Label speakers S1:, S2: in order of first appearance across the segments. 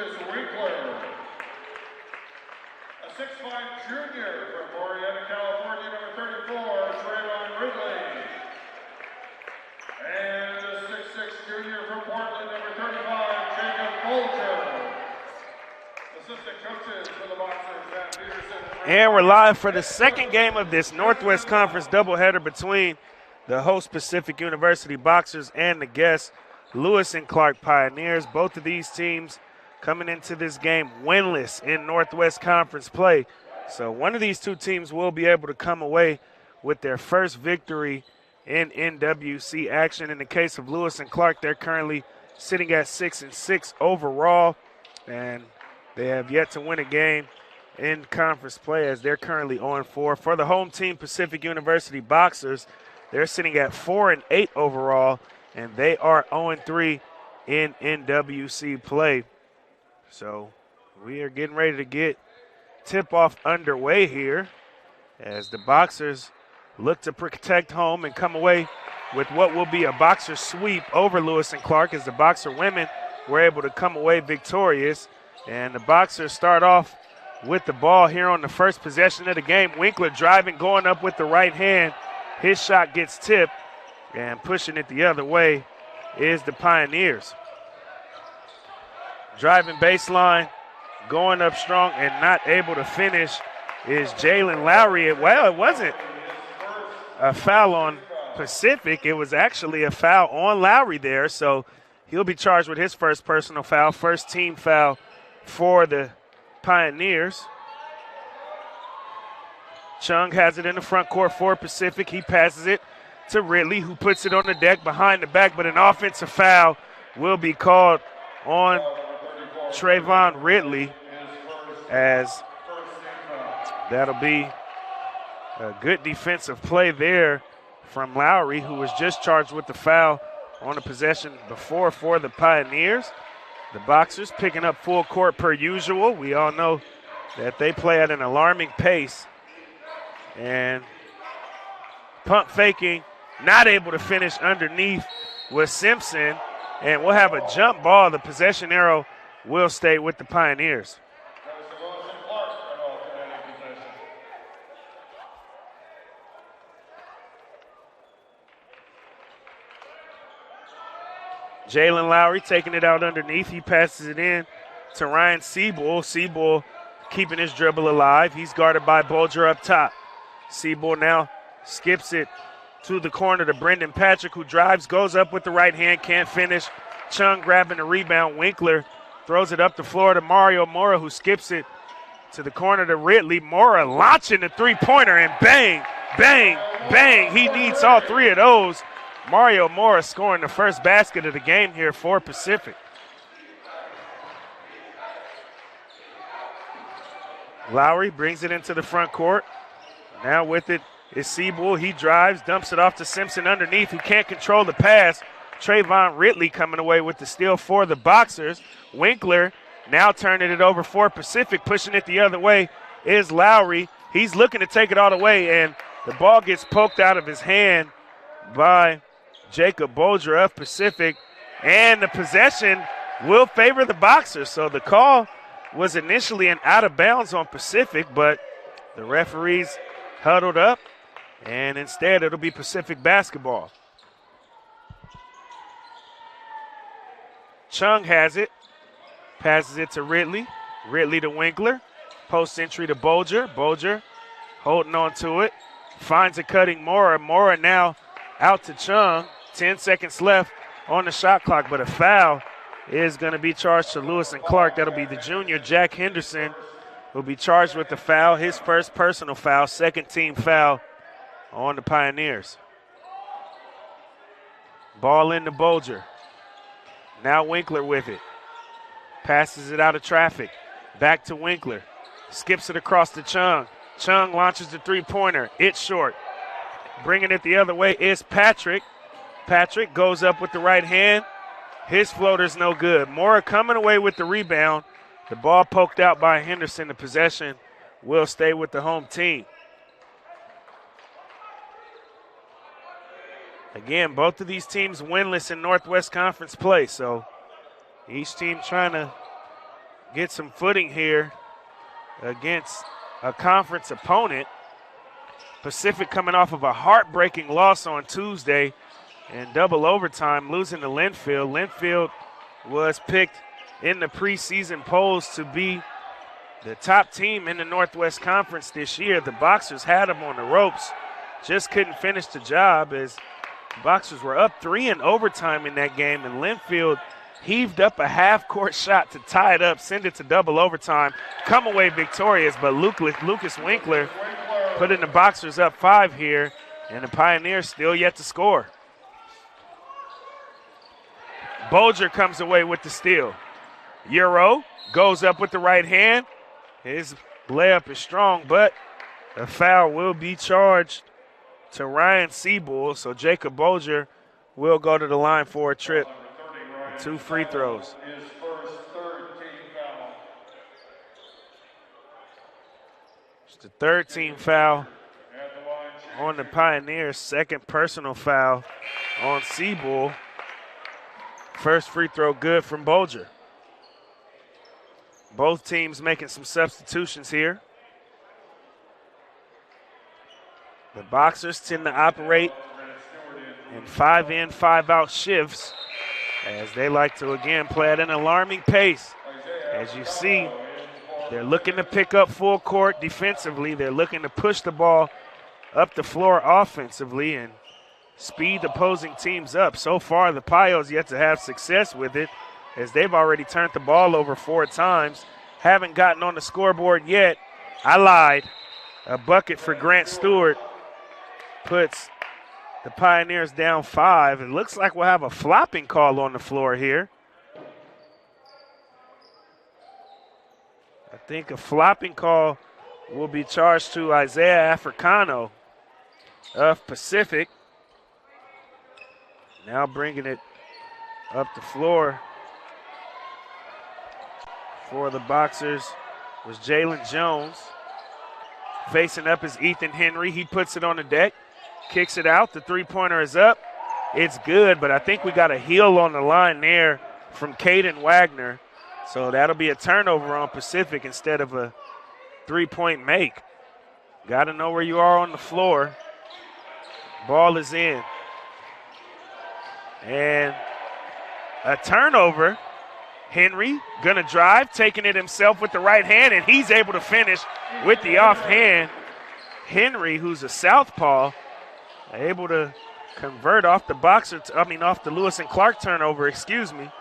S1: is Winkler. A 6'5" junior from Morietta, California, number 34, Trayvon Ridley. And a 6'6" junior from Portland, number 35, Jacob Bolger. Assistant coaches for the Boxers, Matt Peterson.
S2: And we're live for the second game of this Northwest Conference doubleheader between the host Pacific University Boxers and the guest Lewis and Clark Pioneers. Both of these teams coming into this game winless in Northwest Conference play. So one of these two teams will be able to come away with their first victory in NWC action. In the case of Lewis and Clark, they're currently sitting at 6-6 overall, and they have yet to win a game in conference play as they're currently 0-4. For the home team, Pacific University Boxers, they're sitting at 4-8 overall, and they are 0-3 in NWC play. So we are getting ready to get tip-off underway here as the Boxers look to protect home and come away with what will be a Boxer sweep over Lewis and Clark, as the Boxer women were able to come away victorious. And the Boxers start off with the ball here on the first possession of the game. Winkler driving, going up with the right hand. His shot gets tipped, and pushing it the other way is the Pioneers. Driving baseline, going up strong and not able to finish is Jalen Lowry. Well, it wasn't a foul on Pacific. It was actually a foul on Lowry there, so he'll be charged with his first personal foul, first team foul for the Pioneers. Chung has it in the front court for Pacific. He passes it to Ridley, who puts it on the deck behind the back, but an offensive foul will be called on Trayvon Ridley, as that'll be a good defensive play there from Lowry, who was just charged with the foul on the possession before for the Pioneers. The Boxers picking up full court per usual. We all know that they play at an alarming pace. And pump faking, not able to finish underneath with Simpson. And we'll have a jump ball. The possession arrow will stay with the Pioneers. Jalen Lowry taking it out underneath. He passes it in to Ryan Seabull. Seabull keeping his dribble alive. He's guarded by Bolger up top. Seabull now skips it to the corner to Brendan Patrick, who drives, goes up with the right hand, can't finish. Chung grabbing the rebound. Winkler throws it up the floor to Mario Mora, who skips it to the corner to Ridley. Mora launching the three-pointer, and bang, bang, bang. He needs all three of those. Mario Mora scoring the first basket of the game here for Pacific. Lowry brings it into the front court. Now with it is Seabull. He drives, dumps it off to Simpson underneath, who can't control the pass. Trayvon Ridley coming away with the steal for the Boxers. Winkler now turning it over for Pacific. Pushing it the other way is Lowry. He's looking to take it all the way, and the ball gets poked out of his hand by Jacob Bolger of Pacific, and the possession will favor the Boxers. So the call was initially an out of bounds on Pacific, but the referees huddled up, and instead it'll be Pacific basketball. Chung has it, passes it to Ridley. Ridley to Winkler. Post entry to Bolger. Bolger holding on to it. Finds a cutting Mora. Mora now out to Chung. 10 seconds left on the shot clock, but a foul is going to be charged to Lewis and Clark. That'll be the junior, Jack Henderson, who'll be charged with the foul, his first personal foul, second team foul on the Pioneers. Ball into Bolger. Now Winkler with it. Passes it out of traffic. Back to Winkler. Skips it across to Chung. Chung launches the three-pointer. It's short. Bringing it the other way is Patrick. Patrick goes up with the right hand. His floater's no good. Mora coming away with the rebound. The ball poked out by Henderson. The possession will stay with the home team. Again, both of these teams winless in Northwest Conference play, so each team trying to get some footing here against a conference opponent. Pacific coming off of a heartbreaking loss on Tuesday in double overtime, losing to Linfield. Linfield was picked in the preseason polls to be the top team in the Northwest Conference this year. The Boxers had them on the ropes, just couldn't finish the job as the Boxers were up 3 in overtime in that game, and Linfield heaved up a half-court shot to tie it up, send it to double overtime, come away victorious, but Lucas Winkler putting the Boxers up 5 here, and the Pioneers still yet to score. Bolger comes away with the steal. Euro goes up with the right hand. His layup is strong, but a foul will be charged to Ryan Seabull, so Jacob Bolger will go to the line for a trip. 2 free throws.
S1: His first third-team foul.
S2: It's the third team foul
S1: At the line,
S2: on the Pioneers. Second personal foul on Seabull. First free throw good from Bolger. Both teams making some substitutions here. The Boxers tend to operate in 5-in, 5-out shifts, as they like to, again, play at an alarming pace. As you see, they're looking to pick up full court defensively. They're looking to push the ball up the floor offensively and speed opposing teams up. So far, the Pios yet to have success with it, as they've already turned the ball over 4 times. Haven't gotten on the scoreboard yet. I lied. A bucket for Grant Stewart puts the Pioneers down 5. It looks like we'll have a flopping call on the floor here. I think a flopping call will be charged to Isaiah Africano of Pacific. Now bringing it up the floor for the Boxers was Jalen Jones. Facing up is Ethan Henry. He puts it on the deck, kicks it out. The three-pointer is up. It's good, but I think we got a heel on the line there from Caden Wagner. So that'll be a turnover on Pacific instead of a three-point make. Got to know where you are on the floor. Ball is in. And a turnover. Henry gonna drive, taking it himself with the right hand, and he's able to finish with the offhand. Henry, who's a southpaw, able to convert off the off the Lewis and Clark turnover, excuse me.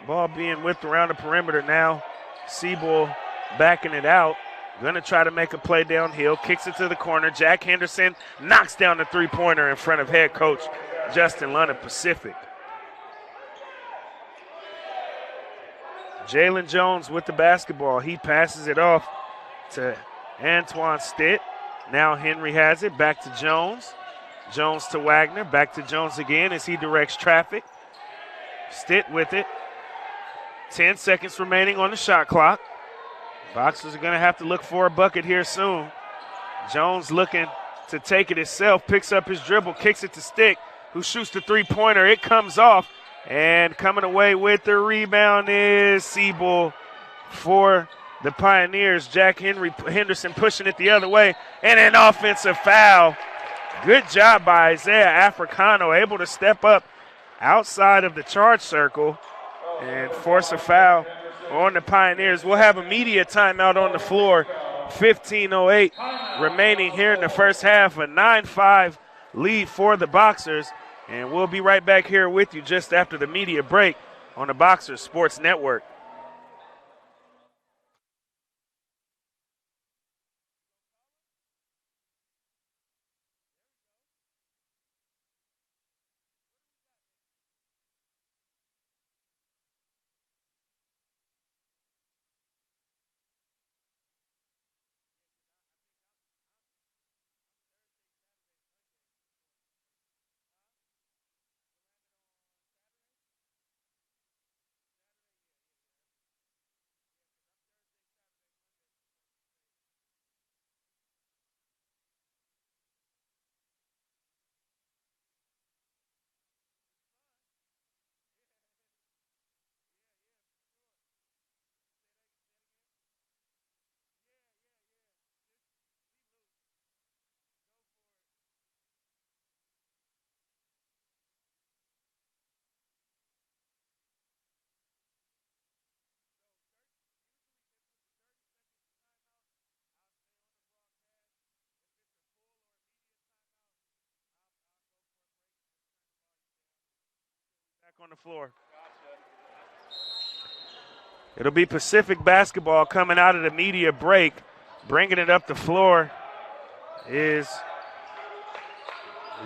S2: Ball being whipped around the perimeter now. Seabull backing it out. Gonna try to make a play downhill, kicks it to the corner. Jack Henderson knocks down the three-pointer in front of head coach Justin Lund of Pacific. Jalen Jones with the basketball. He passes it off to Antoine Stitt. Now Henry has it. Back to Jones. Jones to Wagner. Back to Jones again as he directs traffic. Stitt with it. 10 seconds remaining on the shot clock. Boxers are going to have to look for a bucket here soon. Jones looking to take it himself. Picks up his dribble. Kicks it to Stitt, who shoots the three-pointer. It comes off. And coming away with the rebound is Seabull for the Pioneers. Jack Henderson pushing it the other way. And an offensive foul. Good job by Isaiah Africano, able to step up outside of the charge circle and force a foul on the Pioneers. We'll have a media timeout on the floor. 15:08 remaining here in the first half. A 9-5 lead for the Boxers. And we'll be right back here with you just after the media break on the Boxers Sports Network. on the floor. It'll be Pacific basketball coming out of the media break. Bringing it up the floor is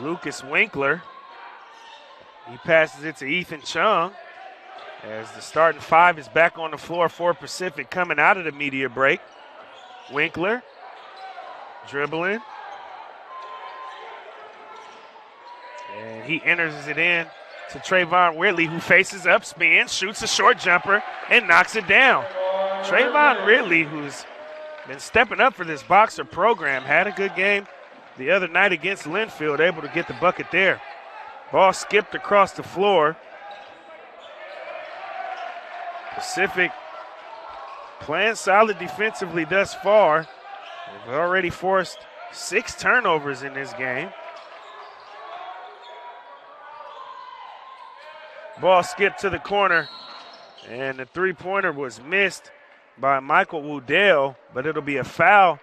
S2: Lucas Winkler. He passes it to Ethan Chung as the starting five is back on the floor for Pacific coming out of the media break. Winkler dribbling. And he enters it in to Trayvon Ridley, who faces up, spins, shoots a short jumper, and knocks it down. Trayvon Ridley, who's been stepping up for this Boxer program, had a good game the other night against Linfield, able to get the bucket there. Ball skipped across the floor. Pacific playing solid defensively thus far. They've already forced 6 turnovers in this game. Ball skipped to the corner, and the three-pointer was missed by Michael Woodell, but it'll be a foul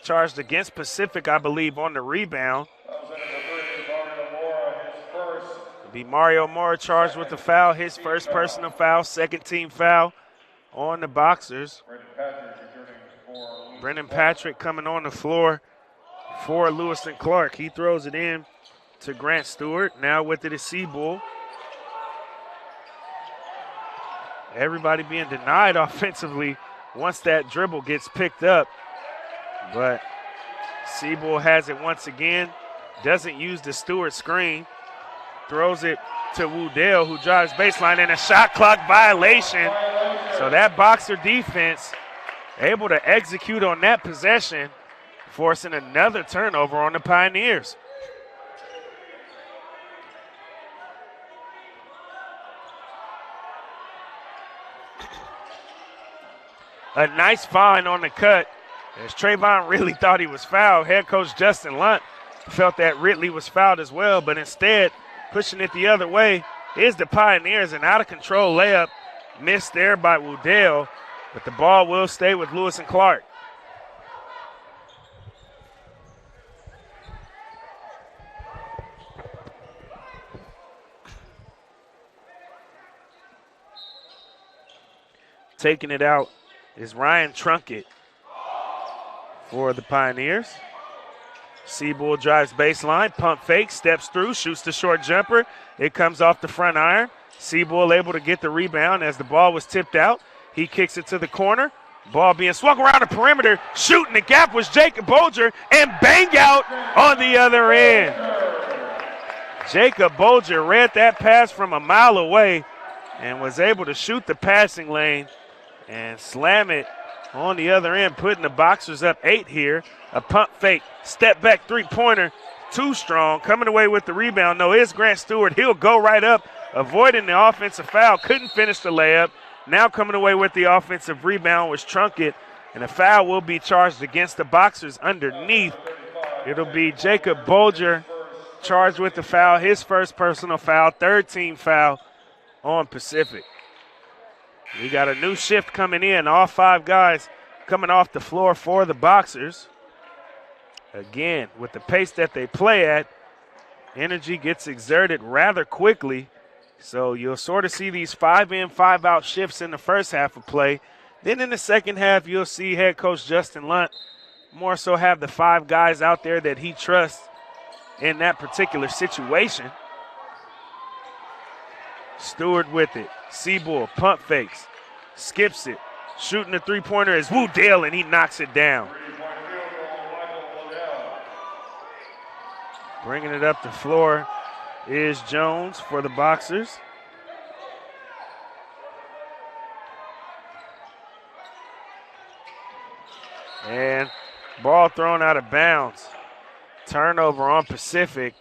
S2: charged against Pacific, I believe, on the rebound. It'll be Mario Mora charged with the foul, his first personal foul, second team foul on the Boxers. Brendan Patrick coming on the floor for Lewis and Clark. He throws it in to Grant Stewart. Now with it is Seabull. Everybody being denied offensively once that dribble gets picked up. But Seabull has it once again. Doesn't use the Stewart screen. Throws it to Woodell, who drives baseline, and a shot clock violation. So that Boxer defense able to execute on that possession, forcing another turnover on the Pioneers. A nice find on the cut as Trayvon Ridley thought he was fouled. Head coach Justin Lunt felt that Ridley was fouled as well, but instead pushing it the other way is the Pioneers. An out-of-control layup missed there by Woodell, but the ball will stay with Lewis and Clark. Taking it out is Ryan Trunkett for the Pioneers. Seabull drives baseline, pump fake, steps through, shoots the short jumper. It comes off the front iron. Seabull able to get the rebound as the ball was tipped out. He kicks it to the corner. Ball being swung around the perimeter. Shooting the gap was Jacob Bolger, and bang out on the other end. Jacob Bolger read that pass from a mile away and was able to shoot the passing lane and slam it on the other end, putting the Boxers up 8 here. A pump fake, step back three-pointer, too strong. Coming away with the rebound, though, is Grant Stewart. He'll go right up, avoiding the offensive foul. Couldn't finish the layup. Now coming away with the offensive rebound was Trunkett, and a foul will be charged against the Boxers underneath. It'll be Jacob Bolger charged with the foul, his first personal foul, third team foul on Pacific. We got a new shift coming in. All 5 guys coming off the floor for the Boxers. Again, with the pace that they play at, energy gets exerted rather quickly. So you'll sort of see these 5-in, 5-out shifts in the first half of play. Then in the second half, you'll see head coach Justin Lunt more so have the 5 guys out there that he trusts in that particular situation. Stewart with it. Seabull pump fakes, skips it, shooting the three-pointer is Woodell, and he knocks it down. Bringing it up the floor is Jones for the Boxers. And ball thrown out of bounds. Turnover on Pacific.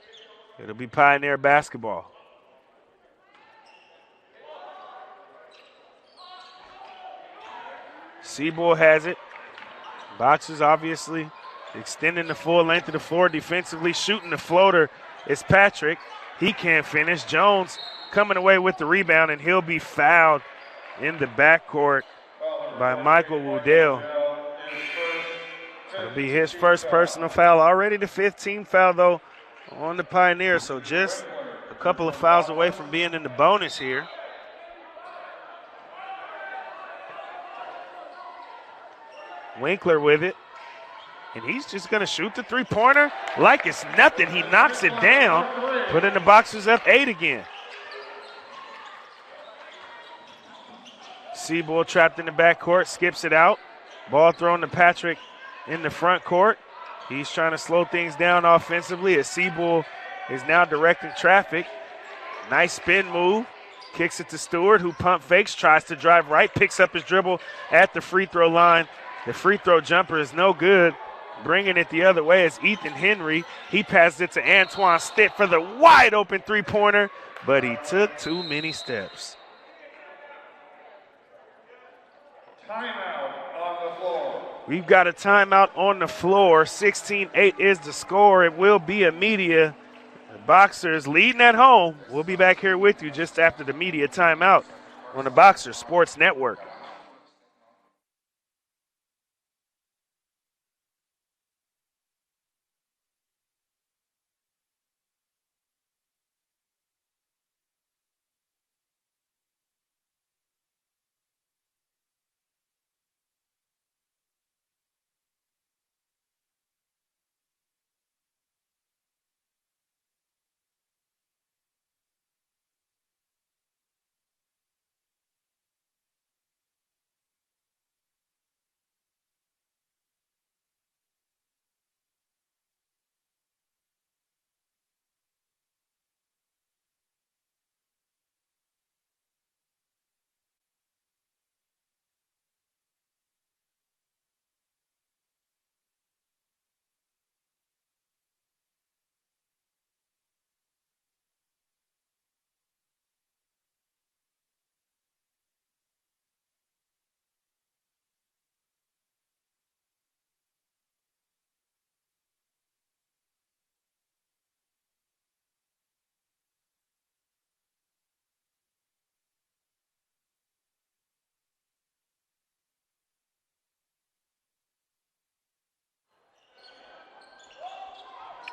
S2: It'll be Pioneer basketball. Seabull has it. Boxers obviously extending the full length of the floor defensively. Shooting the floater is Patrick. He can't finish. Jones coming away with the rebound, and he'll be fouled in the backcourt by Michael Woodell. It'll be his first personal foul. Already the 15th foul, though, on the Pioneers. So just a couple of fouls away from being in the bonus here. Winkler with it. And he's just going to shoot the three-pointer like it's nothing. He knocks it down, putting the Boxers up 8 again. Seabull trapped in the backcourt, skips it out. Ball thrown to Patrick in the front court. He's trying to slow things down offensively as Seabull is now directing traffic. Nice spin move. Kicks it to Stewart, who pump fakes, tries to drive right, picks up his dribble at the free throw line. The free throw jumper is no good. Bringing it the other way is Ethan Henry. He passes it to Antoine Stitt for the wide open three-pointer, but he took too many steps.
S1: Timeout on the floor.
S2: We've got a timeout on the floor. 16-8 is the score. It will be a media. The Boxers leading at home. We'll be back here with you just after the media timeout on the Boxers Sports Network.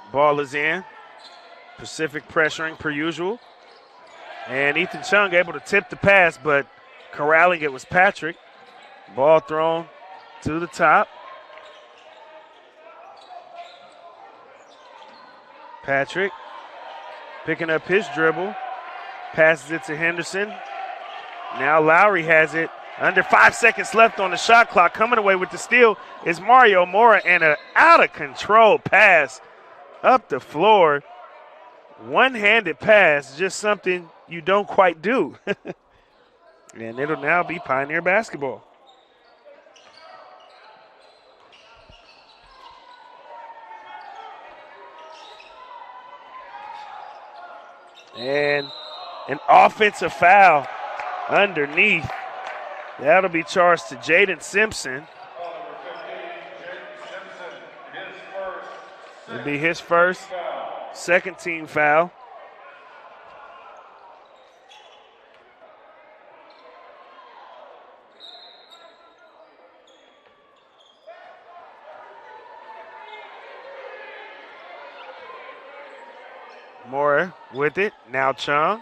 S2: Ball is in. Pacific pressuring per usual. And Ethan Chung able to tip the pass, but corralling it was Patrick. Ball thrown to the top. Patrick picking up his dribble. Passes it to Henderson. Now Lowry has it. Under 5 seconds left on the shot clock. Coming away with the steal is Mario Mora, and an out-of-control pass up the floor. One-handed pass, just something you don't quite do. And it'll now be Pioneer basketball. And an offensive foul underneath. That'll be charged to Jaden Simpson. It'll be his first, second team foul. Moore with it. Now Chung.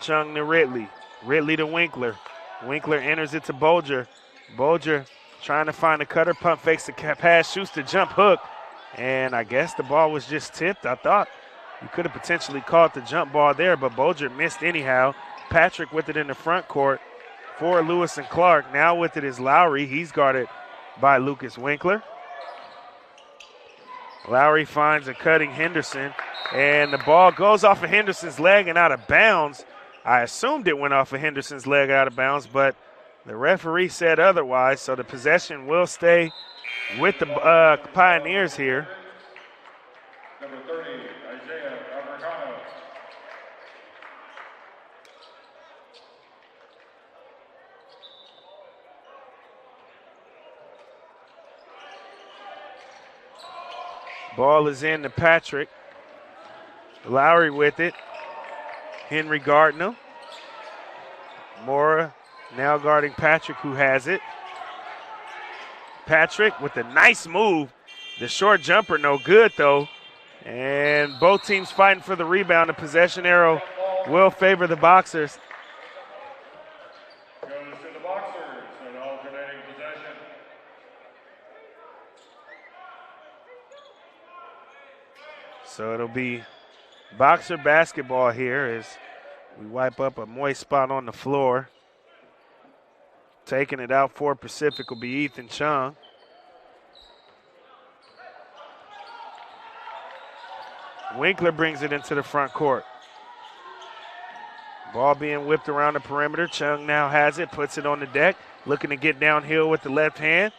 S2: Chung to Ridley. Ridley to Winkler. Winkler enters it to Bolger. Bolger trying to find a cutter, pump fakes the pass, shoots the jump hook. And I guess the ball was just tipped. I thought you could have potentially caught the jump ball there, but Bolger missed anyhow. Patrick with it in the front court for Lewis and Clark. Now with it is Lowry. He's guarded by Lucas Winkler. Lowry finds a cutting Henderson, and the ball goes off of Henderson's leg and out of bounds. I assumed it went off of Henderson's leg out of bounds, but the referee said otherwise, so the possession will stay with the Pioneers here.
S1: Number 30, Isaiah Americano.
S2: Ball is in to Patrick. Lowry with it. Henry Gardner. Mora now guarding Patrick, who has it. Patrick with a nice move. The short jumper no good, though. And both teams fighting for the rebound. The possession arrow will favor the Boxers.
S1: Goes to the Boxers, an alternating possession.
S2: So it'll be Boxer basketball here as we wipe up a moist spot on the floor. Taking it out for Pacific will be Ethan Chung. Winkler brings it into the front court. Ball being whipped around the perimeter. Chung now has it, puts it on the deck, looking to get downhill with the left hand.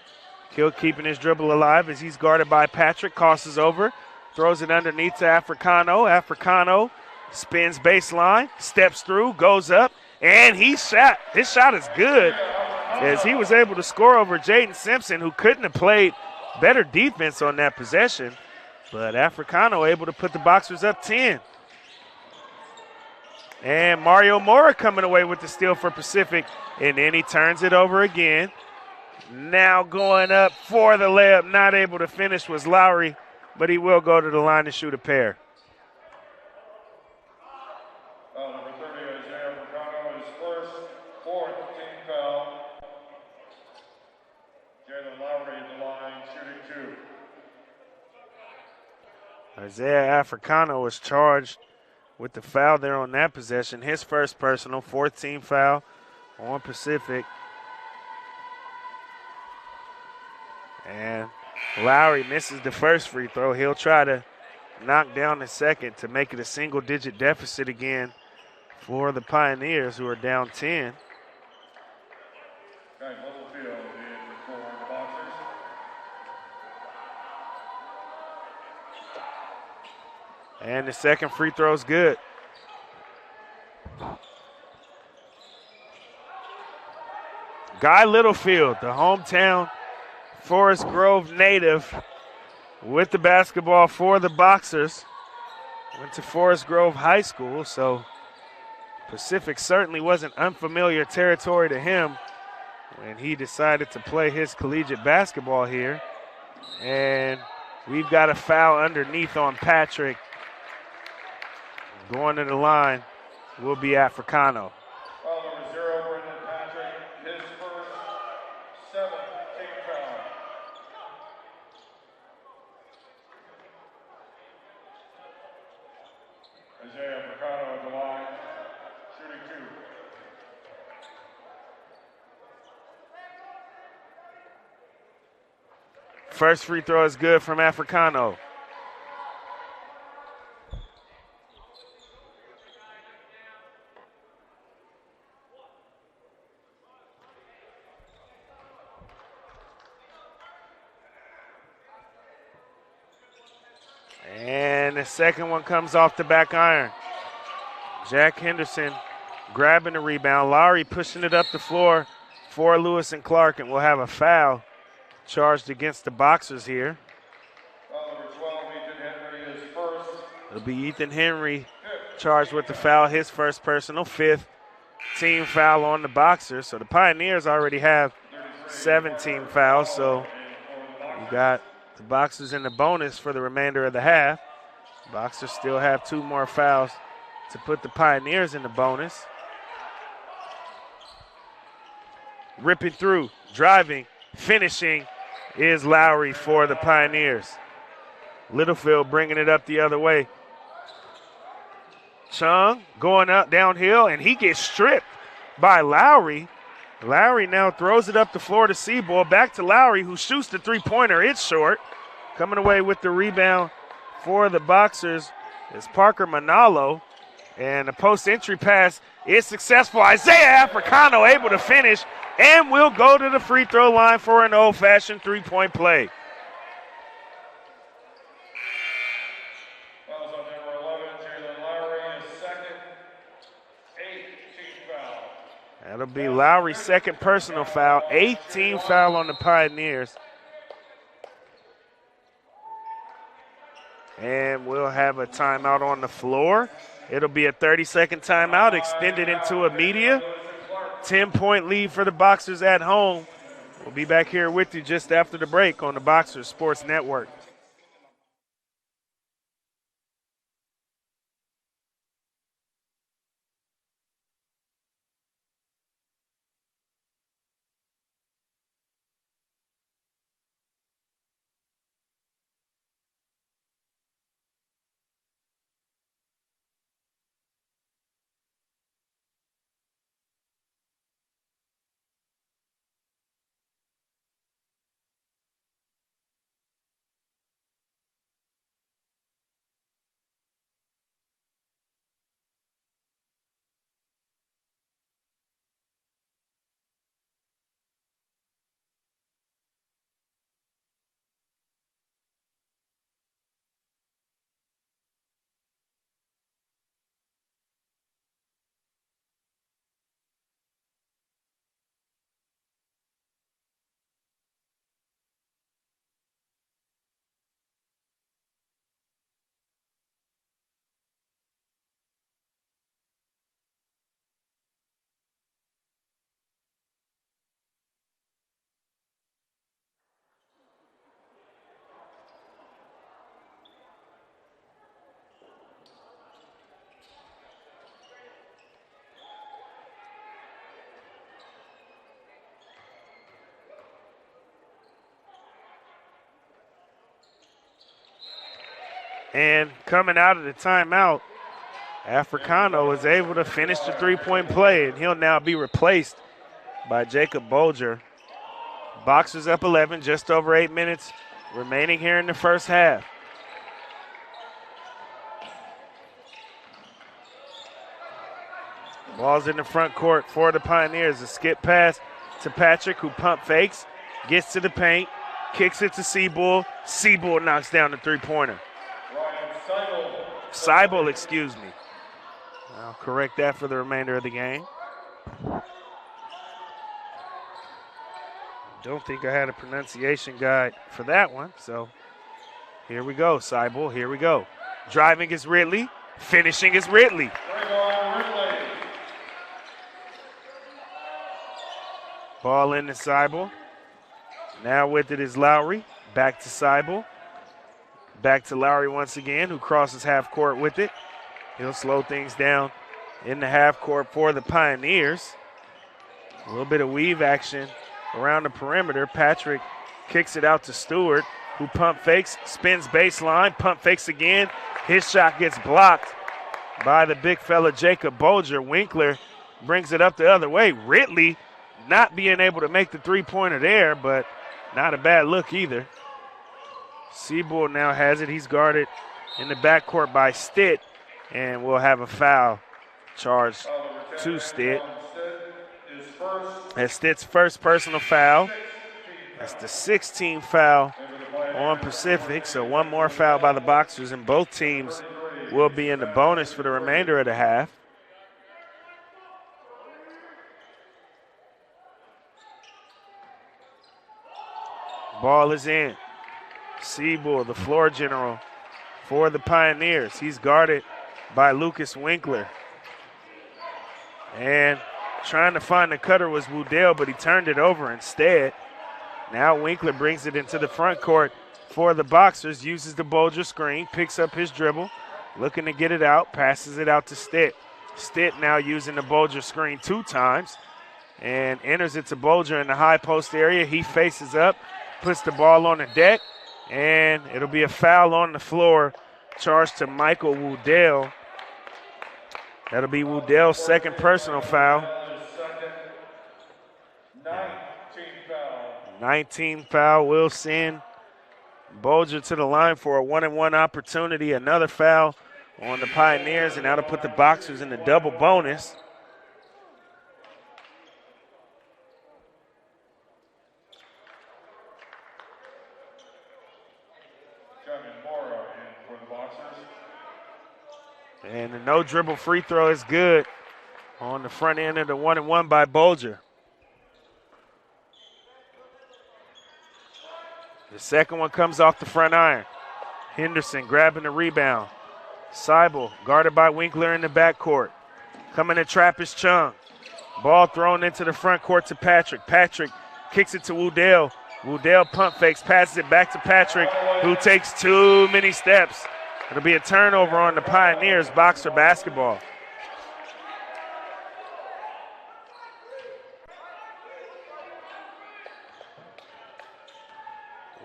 S2: Hill keeping his dribble alive as he's guarded by Patrick, crosses over, throws it underneath to Africano. Africano spins baseline, steps through, goes up, and he shot. His shot is good as he was able to score over Jaden Simpson, who couldn't have played better defense on that possession. But Africano able to put the Boxers up 10. And Mario Mora coming away with the steal for Pacific, and then he turns it over again. Now going up for the layup, not able to finish was Lowry, but he will go to the line to shoot a pair.
S1: Number 30, Isaiah Africano, his first, fourth team foul. Jalen Lowry at the line, shooting 2.
S2: Isaiah Africano was charged with the foul there on that possession. His first personal, fourth team foul on Pacific. And Lowry misses the first free throw. He'll try to knock down the second to make it a single-digit deficit again for the Pioneers, who are down 10.
S1: Okay, Littlefield in for the Boxers.
S2: And the second free throw is good. Guy Littlefield, the hometown Forest Grove native, with the basketball for the Boxers. Went to Forest Grove High School, so Pacific certainly wasn't unfamiliar territory to him when he decided to play his collegiate basketball here. And we've got a foul underneath on Patrick. Going to the line will be Africano.
S1: Foul number 0, Brendan Patrick, his first, 7th team foul. Isaiah Africano at the line, shooting 2.
S2: First free throw is good from Africano. And the second one comes off the back iron. Jack Henderson grabbing the rebound. Lowry pushing it up the floor for Lewis and Clark, and we'll have a foul charged against the Boxers here.
S1: Foul number 12, Ethan Henry, his first.
S2: It'll be Ethan Henry charged with the foul, his first personal, 5th team foul on the Boxers. So the Pioneers already have 7 team fouls, so you got the Boxers in the bonus for the remainder of the half. Boxers still have 2 more fouls to put the Pioneers in the bonus. Ripping through, driving, finishing is Lowry for the Pioneers. Littlefield bringing it up the other way. Chung going up downhill, and he gets stripped by Lowry. Lowry now throws it up the floor to Seaboard. Back to Lowry, who shoots the three-pointer. It's short. Coming away with the rebound for the Boxers is Parker Manalo. And the post-entry pass is successful. Isaiah Africano able to finish and will go to the free throw line for an old-fashioned three-point play.
S1: Fouls on number 11, Jalen Lowry, his second, 8th team foul.
S2: That'll be Lowry's second personal foul, 8th team foul on the Pioneers. And we'll have a timeout on the floor. It'll be a 30-second timeout extended into a media. 10-point lead for the Boxers at home. We'll be back here with you just after the break on the Boxers Sports Network. And coming out of the timeout, Africano was able to finish the three-point play, and he'll now be replaced by Jacob Bolger. Boxers up 11, just over 8 minutes remaining here in the first half. Ball's in the front court for the Pioneers. A skip pass to Patrick, who pump fakes, gets to the paint, kicks it to Seabull. Seabull knocks down the three-pointer. Seibel, excuse me. I'll correct that for the remainder of the game. Don't think I had a pronunciation guide for that one, so here we go, Seibel, here we go. Driving is Ridley, finishing is Ridley. Ball in to Seibel. Now with it is Lowry. Back to Seibel. Back to Lowry once again, who crosses half court with it. He'll slow things down in the half court for the Pioneers. A little bit of weave action around the perimeter. Patrick kicks it out to Stewart, who pump fakes, spins baseline, pump fakes again. His shot gets blocked by the big fella Jacob Bolger. Winkler brings it up the other way. Ridley not being able to make the three-pointer there, but not a bad look either. Seabull now has it. He's guarded in the backcourt by Stitt, and we'll have a foul charged to Stitt. That's Stitt's first personal foul. That's the 16th foul on Pacific, so one more foul by the Boxers, and both teams will be in the bonus for the remainder of the half. Ball is in. Seabull, the floor general for the Pioneers. He's guarded by Lucas Winkler. And trying to find the cutter was Woodell, but he turned it over instead. Now Winkler brings it into the front court for the Boxers, uses the Bolger screen, picks up his dribble, looking to get it out, passes it out to Stitt. Stitt now using the Bolger screen 2 times and enters it to Bolger in the high post area. He faces up, puts the ball on the deck, and it'll be a foul on the floor charged to Michael Woodell. That'll be Woodell's second personal foul. 19th foul will send Bolger to the line for a 1-and-1 opportunity. Another foul on the Pioneers, and that'll put the Boxers in the double bonus. And the no dribble free throw is good on the front end of the 1-and-1 by Bolger. The second one comes off the front iron. Henderson grabbing the rebound. Seibel guarded by Winkler in the backcourt. Coming to trap is Chung. Ball thrown into the front court to Patrick. Patrick kicks it to Woodell. Woodell pump fakes, passes it back to Patrick, who takes too many steps. It'll be a turnover on the Pioneers. Boxer basketball.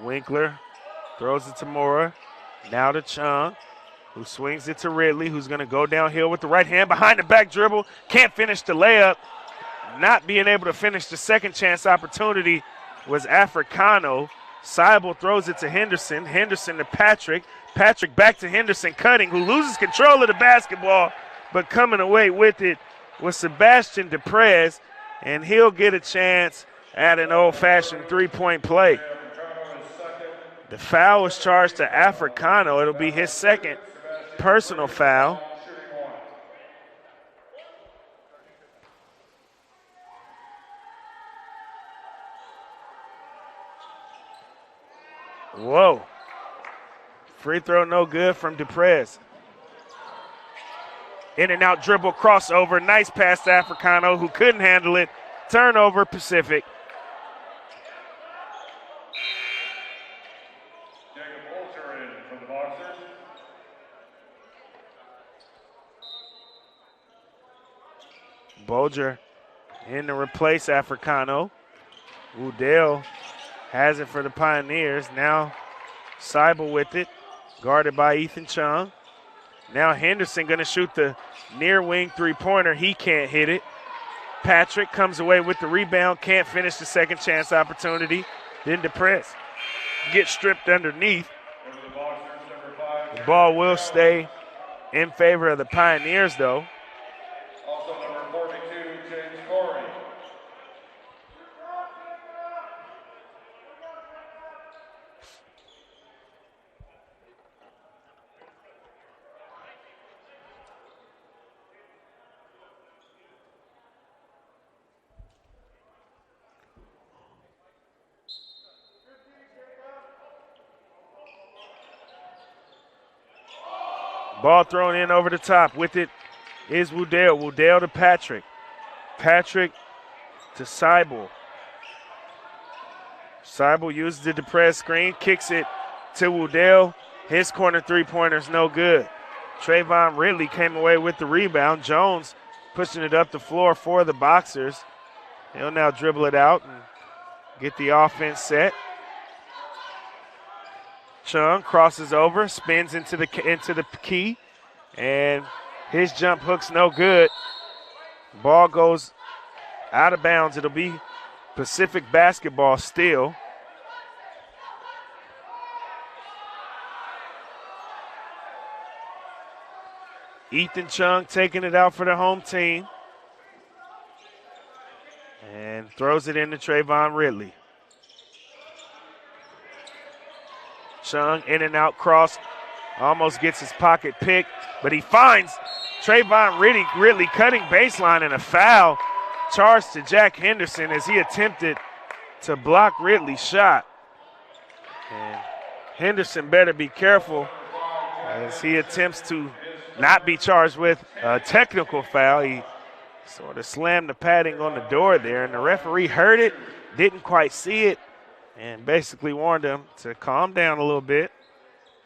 S2: Winkler throws it to Mora. Now to Chung, who swings it to Ridley, who's going to go downhill with the right hand behind the back dribble. Can't finish the layup. Not being able to finish the second chance opportunity was Africano. Seibel throws it to Henderson. Henderson to Patrick. Patrick back to Henderson, cutting, who loses control of the basketball, but coming away with it was Sebastian Deprez, and he'll get a chance at an old-fashioned three-point play. The foul was charged to Africano. It'll be his second personal foul. Whoa. Free throw no good from Deprez. In and out dribble crossover. Nice pass to Africano, who couldn't handle it. Turnover Pacific. Bolger in to replace Africano. Woodell has it for the Pioneers. Now Seibel with it. guarded by Ethan Chung. Now Henderson going to shoot the near wing three-pointer. He can't hit it. Patrick comes away with the rebound, can't finish the second chance opportunity. Then DePress gets stripped underneath. The ball will stay in favor of the Pioneers, though.
S1: Also number 42, James Corey.
S2: Ball thrown in over the top. With it is Woodell. Woodell to Patrick. Patrick to Seibel. Seibel uses the depressed screen, kicks it to Woodell. His corner three-pointer's no good. Trayvon Ridley came away with the rebound. Jones pushing it up the floor for the Boxers. He'll now dribble it out and get the offense set. Chung crosses over, spins into the key, and his jump hook's no good. Ball goes out of bounds. It'll be Pacific basketball still. Ethan Chung taking it out for the home team. And throws it into Trayvon Ridley. Chung in and out cross. Almost gets his pocket picked, but he finds Trayvon Ridley cutting baseline, and a foul charged to Jack Henderson as he attempted to block Ridley's shot. And Henderson better be careful as he attempts to not be charged with a technical foul. He sort of slammed the padding on the door there, and the referee heard it, didn't quite see it, and basically warned him to calm down a little bit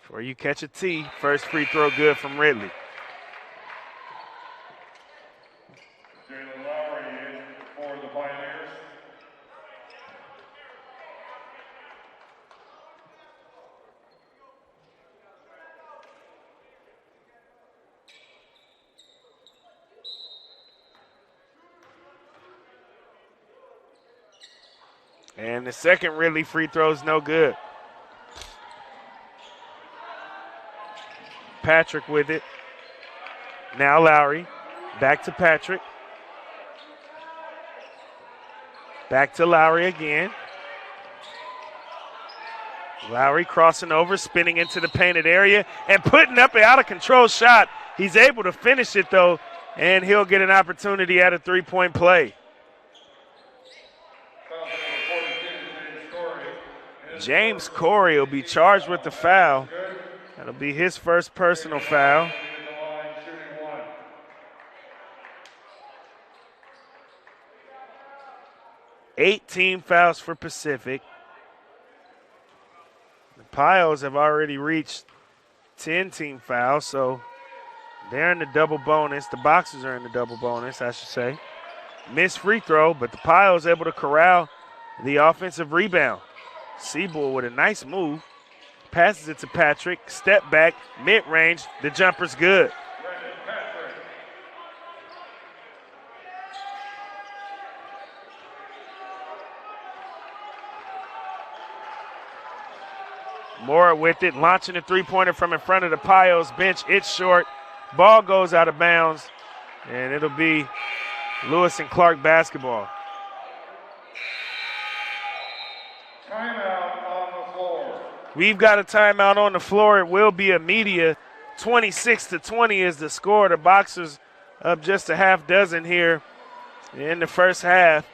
S2: before you catch a T. First free throw good from Ridley.
S1: Jalen Lowry for the Pioneers.
S2: And the second Ridley free throw is no good. Patrick with it. Now Lowry. Back to Patrick. Back to Lowry again. Lowry crossing over, spinning into the painted area, and putting up an out-of-control shot. He's able to finish it, though, and he'll get an opportunity at a three-point play. James Corey will be charged with the foul. That'll be his first personal foul. Eight team fouls for Pacific. The Pios have already reached 10 team fouls, so they're in the double bonus. The Boxers are in the double bonus, I should say. Missed free throw, but the Pios able to corral the offensive rebound. Seabull with a nice move. Passes it to Patrick. Step back, mid-range. The jumper's good. Moore with it, launching a three-pointer from in front of the Pios bench. It's short. Ball goes out of bounds, and it'll be Lewis and Clark basketball.
S1: Timeout on the floor.
S2: We've got a timeout on the floor. It will be a media. 26-20 is the score. The Boxers up just a half dozen here in the first half.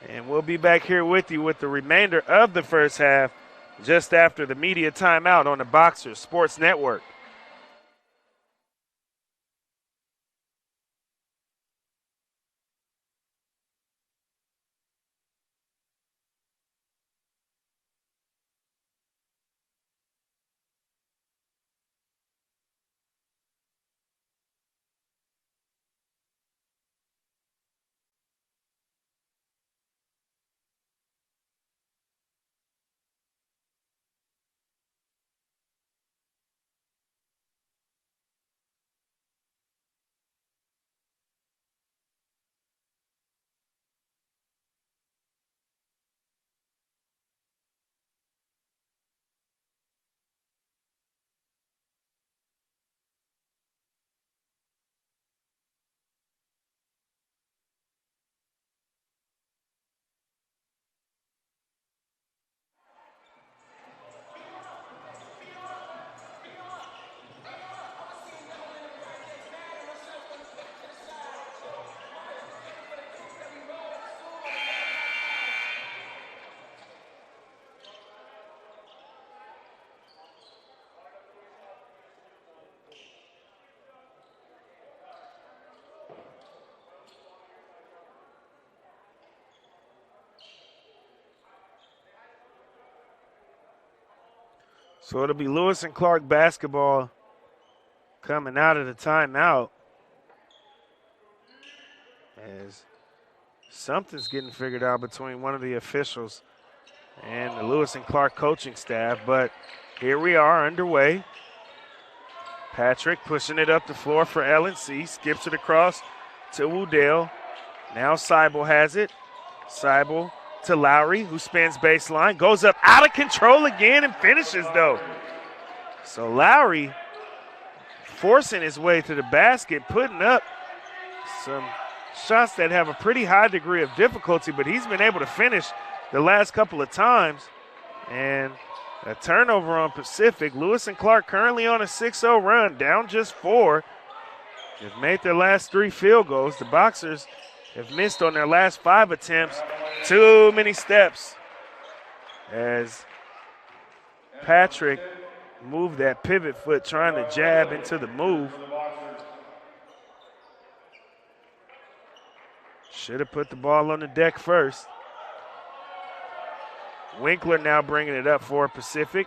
S2: And we'll be back here with you with the remainder of the first half just after the media timeout on the Boxers Sports Network. So it'll be Lewis and Clark basketball coming out of the timeout. As something's getting figured out between one of the officials and the Lewis and Clark coaching staff, but here we are underway. Patrick pushing it up the floor for LNC, skips it across to Woodell. Now Seibel has it. Seibel to Lowry, who spins baseline, goes up out of control again and finishes though. So Lowry forcing his way to the basket, putting up some shots that have a pretty high degree of difficulty, but he's been able to finish the last couple of times. And a turnover on Pacific. Lewis and Clark currently on a 6-0 run, down just 4. They've made their last 3 field goals. The Boxers have missed on their last 5 attempts. Too many steps as Patrick moved that pivot foot trying to jab into the move. Should have put the ball on the deck first. Winkler now bringing it up for Pacific.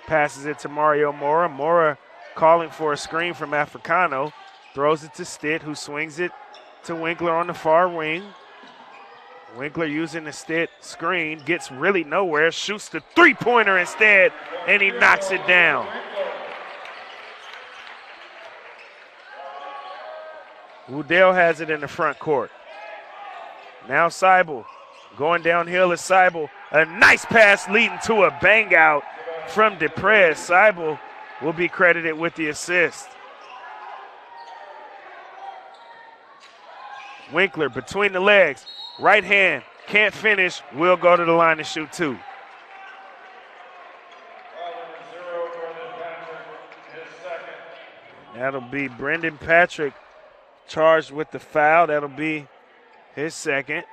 S2: Passes it to Mario Mora. Mora calling for a screen from Africano. Throws it to Stitt, who swings it to Winkler on the far wing. Winkler using the Stitt screen, gets really nowhere, shoots the three-pointer instead, and he knocks it down. Woodell has it in the front court. Now Seibel going downhill is Seibel. A nice pass leading to a bang out from Deprez. Seibel will be credited with the assist. Winkler between the legs, right hand, can't finish, will go to the line to shoot 2. That'll be Brendan Patrick charged with the foul. That'll be his second.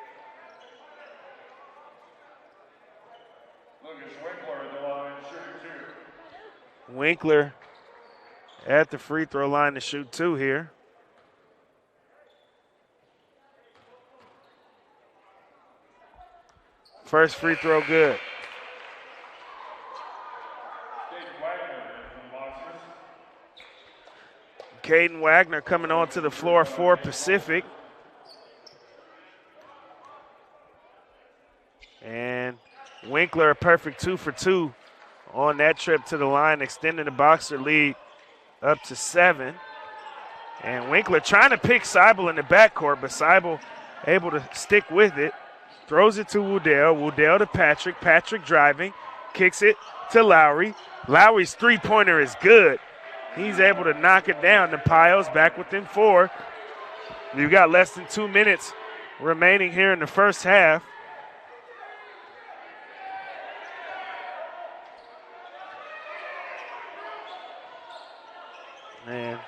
S2: Winkler at the free throw line to shoot 2 here. First free throw good. Caden Wagner coming onto the floor for Pacific. And Winkler a perfect 2 for 2 on that trip to the line, extending the Boxer lead up to 7. And Winkler trying to pick Seibel in the backcourt, but Seibel able to stick with it. Throws it to Woodell. Woodell to Patrick. Patrick driving. Kicks it to Lowry. Lowry's three-pointer is good. He's able to knock it down. The Pios back within 4. You've got less than 2 minutes remaining here in the first half. Man.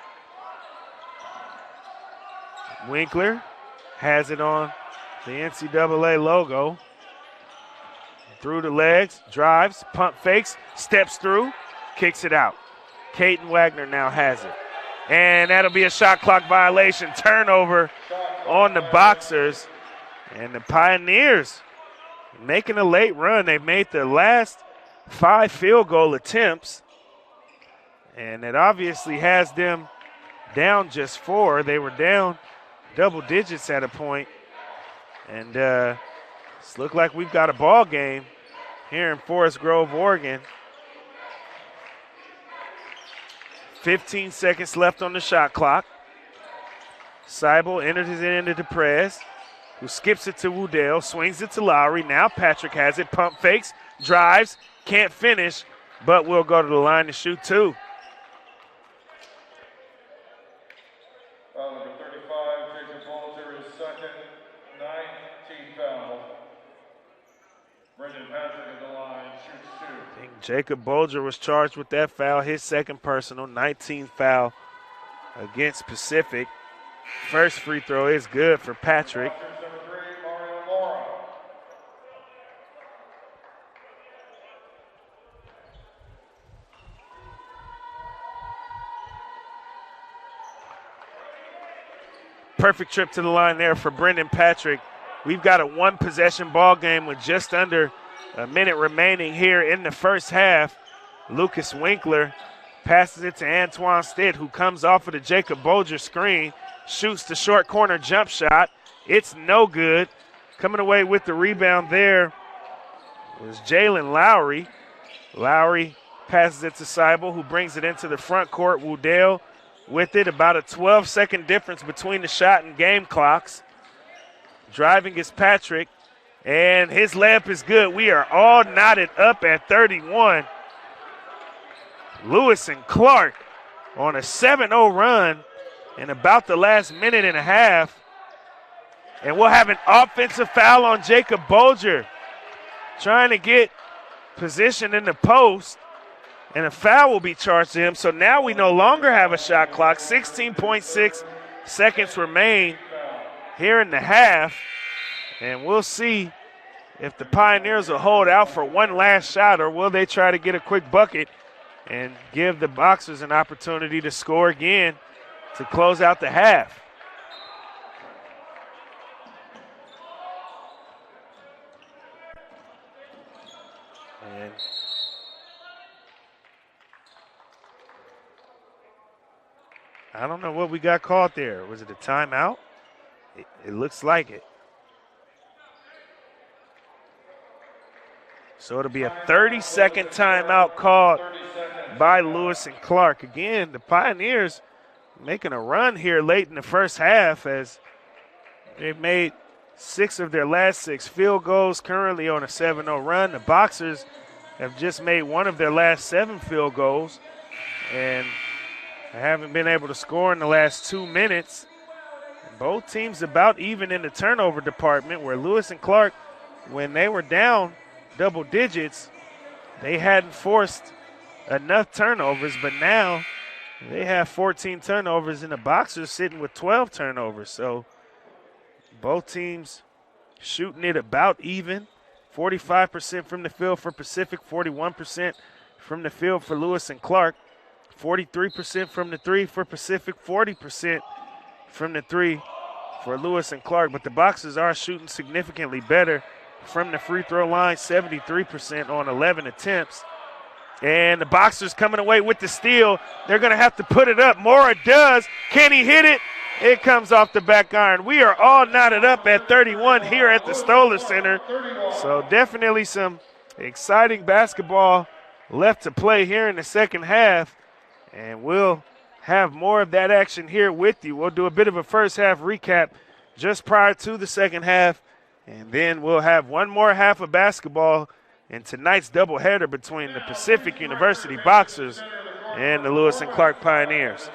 S2: Winkler has it on the NCAA logo. Through the legs, drives, pump fakes, steps through, kicks it out. Caden Wagner now has it. And that'll be a shot clock violation. Turnover on the Boxers. And the Pioneers making a late run. They've made their last 5 field goal attempts. And it obviously has them down just 4. They were down double digits at a point. And it's looked like we've got a ball game here in Forest Grove, Oregon. 15 seconds left on the shot clock. Seibel enters it into Deprez, who skips it to Woodell, swings it to Lowry. Now Patrick has it, pump fakes, drives, can't finish, but will go to the line to shoot 2.
S1: Foul number 35, Jacob Bolger is second, 9-team foul. Brendan Patrick at the line, shoots 2.
S2: I think Jacob Bolger was charged with that foul, his second personal, 19th foul against Pacific. First free throw is good for Patrick.
S1: Number 3, Mario Mora.
S2: Perfect trip to the line there for Brendan Patrick. We've got a 1-possession ball game with just under a minute remaining here in the first half. Lucas Winkler passes it to Antoine Stitt, who comes off of the Jacob Bolger screen, shoots the short corner jump shot. It's no good. Coming away with the rebound there was Jalen Lowry. Lowry passes it to Seibel, who brings it into the front court. Woodell with it, about a 12-second difference between the shot and game clocks. Driving is Patrick, and his layup is good. We are all knotted up at 31. Lewis and Clark on a 7-0 run in about the last minute and a half. And we'll have an offensive foul on Jacob Bolger, trying to get position in the post, and a foul will be charged to him. So now we no longer have a shot clock. 16.6 seconds remain here in the half, and we'll see if the Pioneers will hold out for one last shot, or will they try to get a quick bucket and give the Boxers an opportunity to score again to close out the half. And I don't know what we got called there. Was it a timeout? It looks like it. So it'll be a 30-second timeout called by Lewis and Clark. Again, the Pioneers making a run here late in the first half as they've made 6 of their last 6 field goals, currently on a 7-0 run. The Boxers have just made 1 of their last 7 field goals and haven't been able to score in the last 2 minutes. Both teams about even in the turnover department, where Lewis and Clark, when they were down double digits, they hadn't forced enough turnovers, but now they have 14 turnovers and the Boxers sitting with 12 turnovers. So both teams shooting it about even. 45% from the field for Pacific, 41% from the field for Lewis and Clark. 43% from the three for Pacific, 40% from the three for Lewis and Clark. But the Boxers are shooting significantly better from the free throw line, 73% on 11 attempts. And the Boxers coming away with the steal. They're going to have to put it up. Mora does. Can he hit it? It comes off the back iron. We are all knotted up at 31 here at the Stoller Center. So definitely some exciting basketball left to play here in the second half. And we'll have more of that action here with you. We'll do a bit of a first half recap just prior to the second half. And then we'll have one more half of basketball in tonight's doubleheader between the Pacific University Boxers and the Lewis and Clark Pioneers.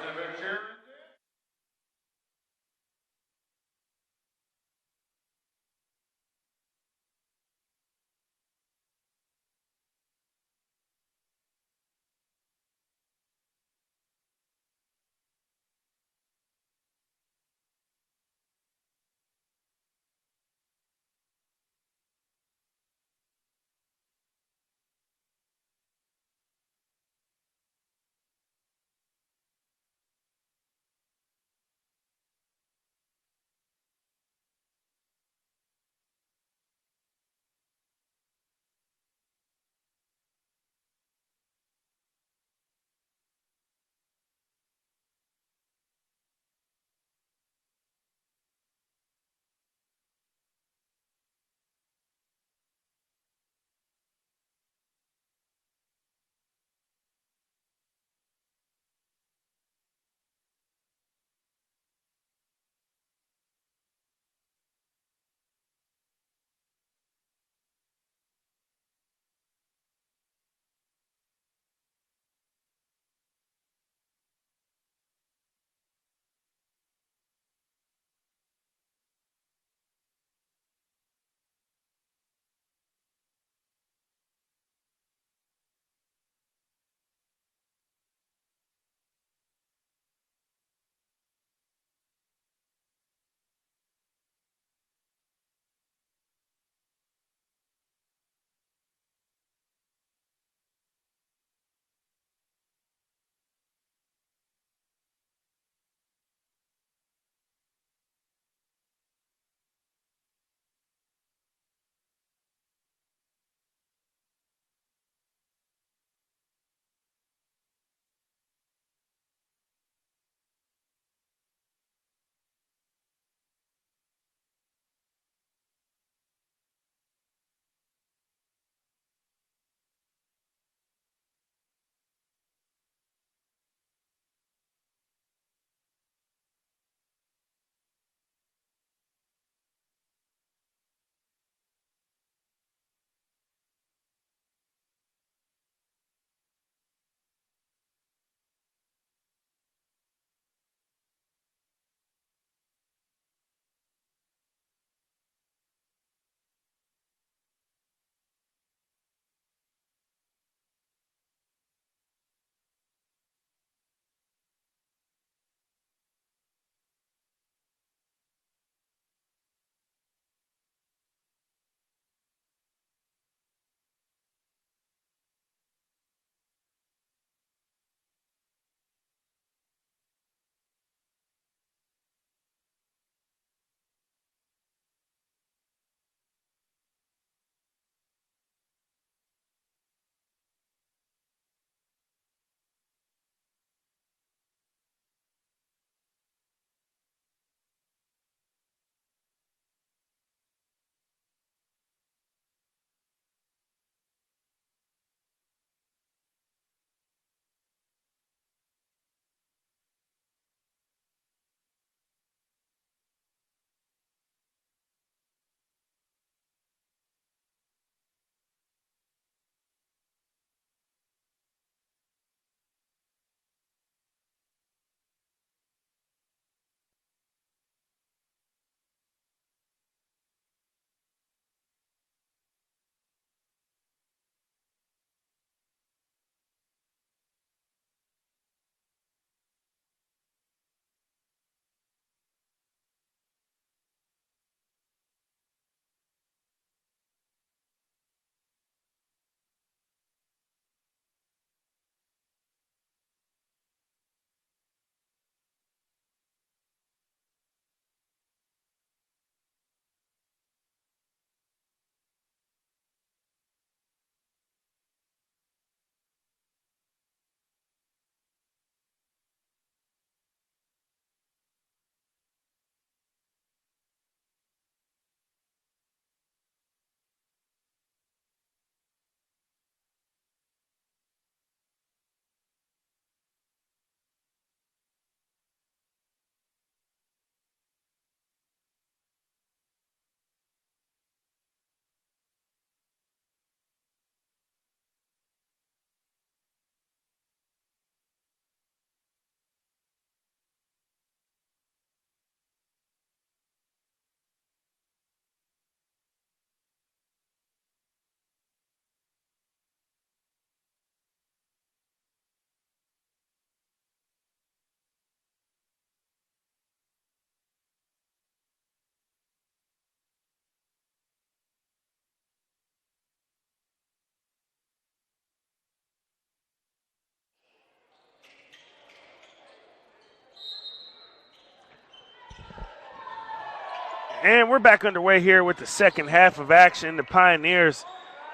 S2: And we're back underway here with the second half of action. The Pioneers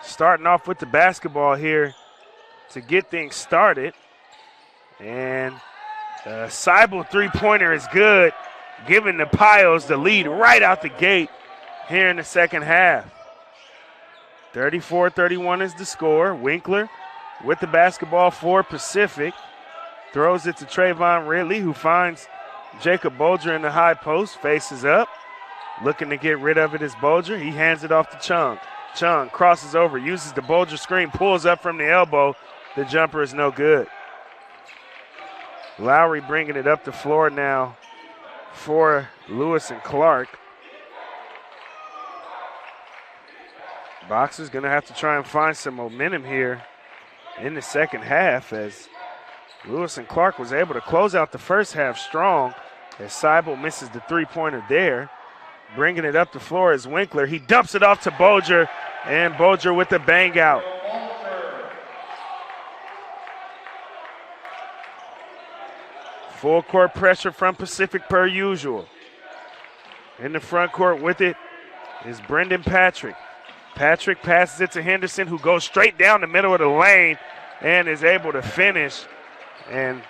S2: starting off with the basketball here to get things started. And Seibel three-pointer is good, giving the Pios the lead right out the gate here in the second half. 34-31 is the score. Winkler with the basketball for Pacific. Throws it to Trayvon Ridley, who finds Jacob Bolger in the high post, faces up. Looking to get rid of it is Bolger. He hands it off to Chung. Chung crosses over, uses the Bolger screen, pulls up from the elbow. The jumper is no good. Lowry bringing it up the floor now for Lewis and Clark. Boxers going to have to try and find some momentum here in the second half, as Lewis and Clark was able to close out the first half strong, as Seibel misses the three-pointer there. Bringing it up the floor is Winkler. He dumps it off to Bolger, and Bolger with the bang out. Full court pressure from Pacific per usual. In the front court with it is Brendan Patrick. Patrick passes it to Henderson, who goes straight down the middle of the lane and is able to finish. And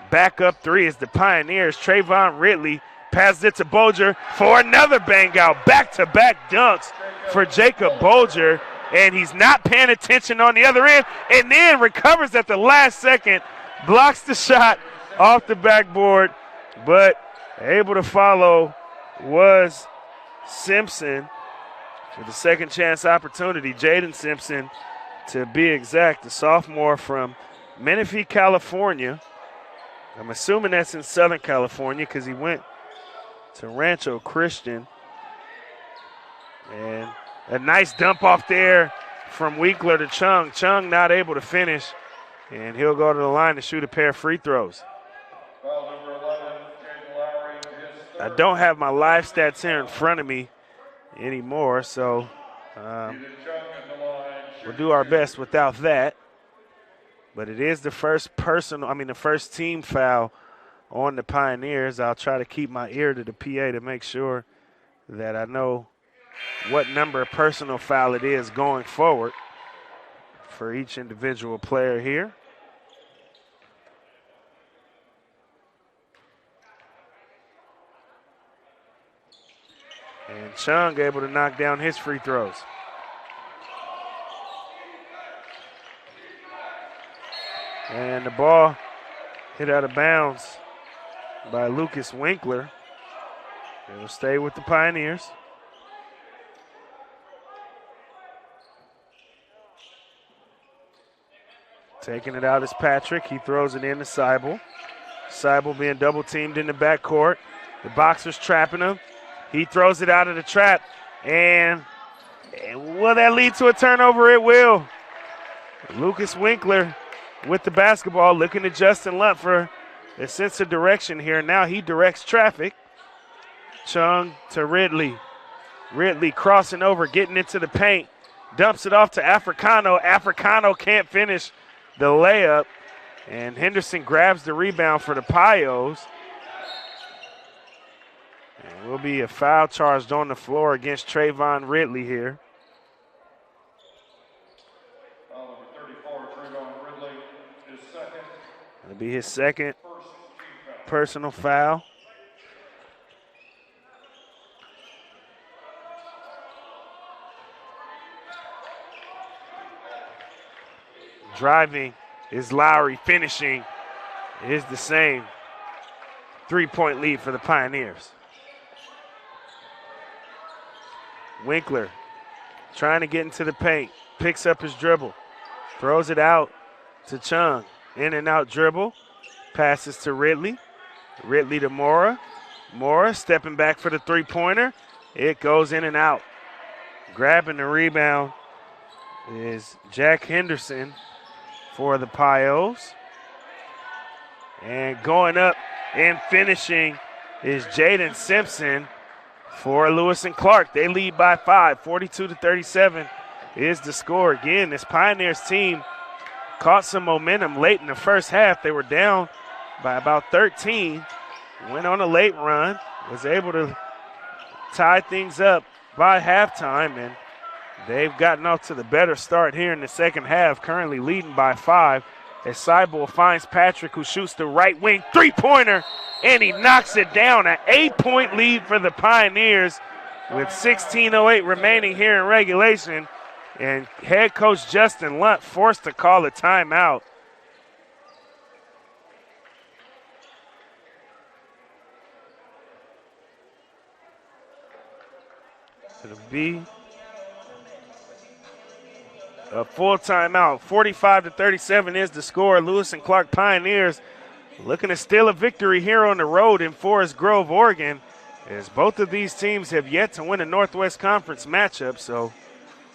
S2: back up three is the Pioneers. Trayvon Ridley passes it to Bolger for another bang out. Back-to-back dunks for Jacob Bolger, and he's not paying attention on the other end, and then recovers at the last second, blocks the shot off the backboard, but able to follow was Simpson with a second chance opportunity. Jaden Simpson, to be exact, the sophomore from Menifee, California. I'm assuming that's in Southern California because he went to Rancho Christian. And a nice dump off there from Winkler to Chung. Chung not able to finish, and he'll go to the line to shoot a pair of free throws. I don't have my live stats here in front of me anymore, so we'll do our best without that. But it is the first team foul on the Pioneers. I'll try to keep my ear to the PA to make sure that I know what number of personal foul it is going forward for each individual player here. And Chung able to knock down his free throws. And the ball hit out of bounds by Lucas Winkler. It will stay with the Pioneers. Taking it out is Patrick. He throws it in to Seibel. Seibel being double teamed in the backcourt. The Boxers trapping him. He throws it out of the trap. And will that lead to a turnover? It will. Lucas Winkler with the basketball, looking at Justin Lunt for a sense of direction here. Now he directs traffic. Chung to Ridley. Ridley crossing over, getting into the paint. Dumps it off to Africano. Africano can't finish the layup. And Henderson grabs the rebound for the Pios. And will be a foul charged on the floor against Trayvon Ridley here. It'll be his second personal foul. Driving is Lowry. Finishing is the same. 3-point lead for the Pioneers. Winkler trying to get into the paint. Picks up his dribble. Throws it out to Chung. In and out dribble. Passes to Ridley. Ridley to Mora. Mora stepping back for the three-pointer. It goes in and out. Grabbing the rebound is Jack Henderson for the Pios. And going up and finishing is Jaden Simpson for Lewis and Clark. They lead by 5. 42-37 is the score. Again, this Pioneers team caught some momentum late in the first half. They were down by about 13. Went on a late run. Was able to tied things up by halftime, and they've gotten off to the better start here in the second half, currently leading by 5 as Seibel finds Patrick, who shoots the right wing three-pointer, and he knocks it down. An 8-point lead for the Pioneers with 16:08 remaining here in regulation, and head coach Justin Lunt forced to call a timeout. It'll be a full timeout. 45-37 is the score. Lewis and Clark Pioneers looking to steal a victory here on the road in Forest Grove, Oregon, as both of these teams have yet to win a Northwest Conference matchup. So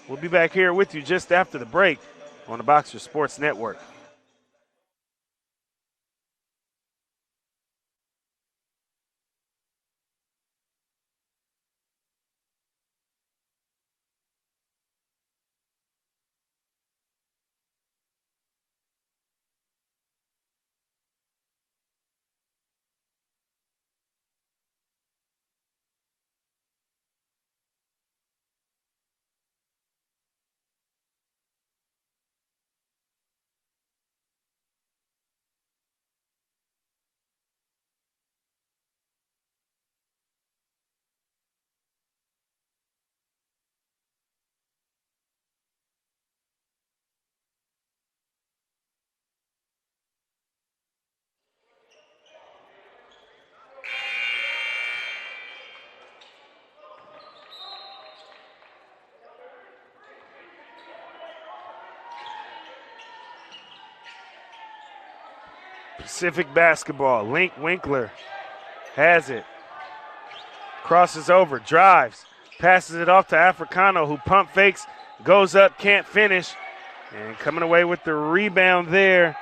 S2: we'll be back here with you just after the break on the Boxer Sports Network. Pacific basketball. Link Winkler has it. Crosses over, drives, passes it off to Africano, who pump fakes, goes up, can't finish. And coming away with the rebound there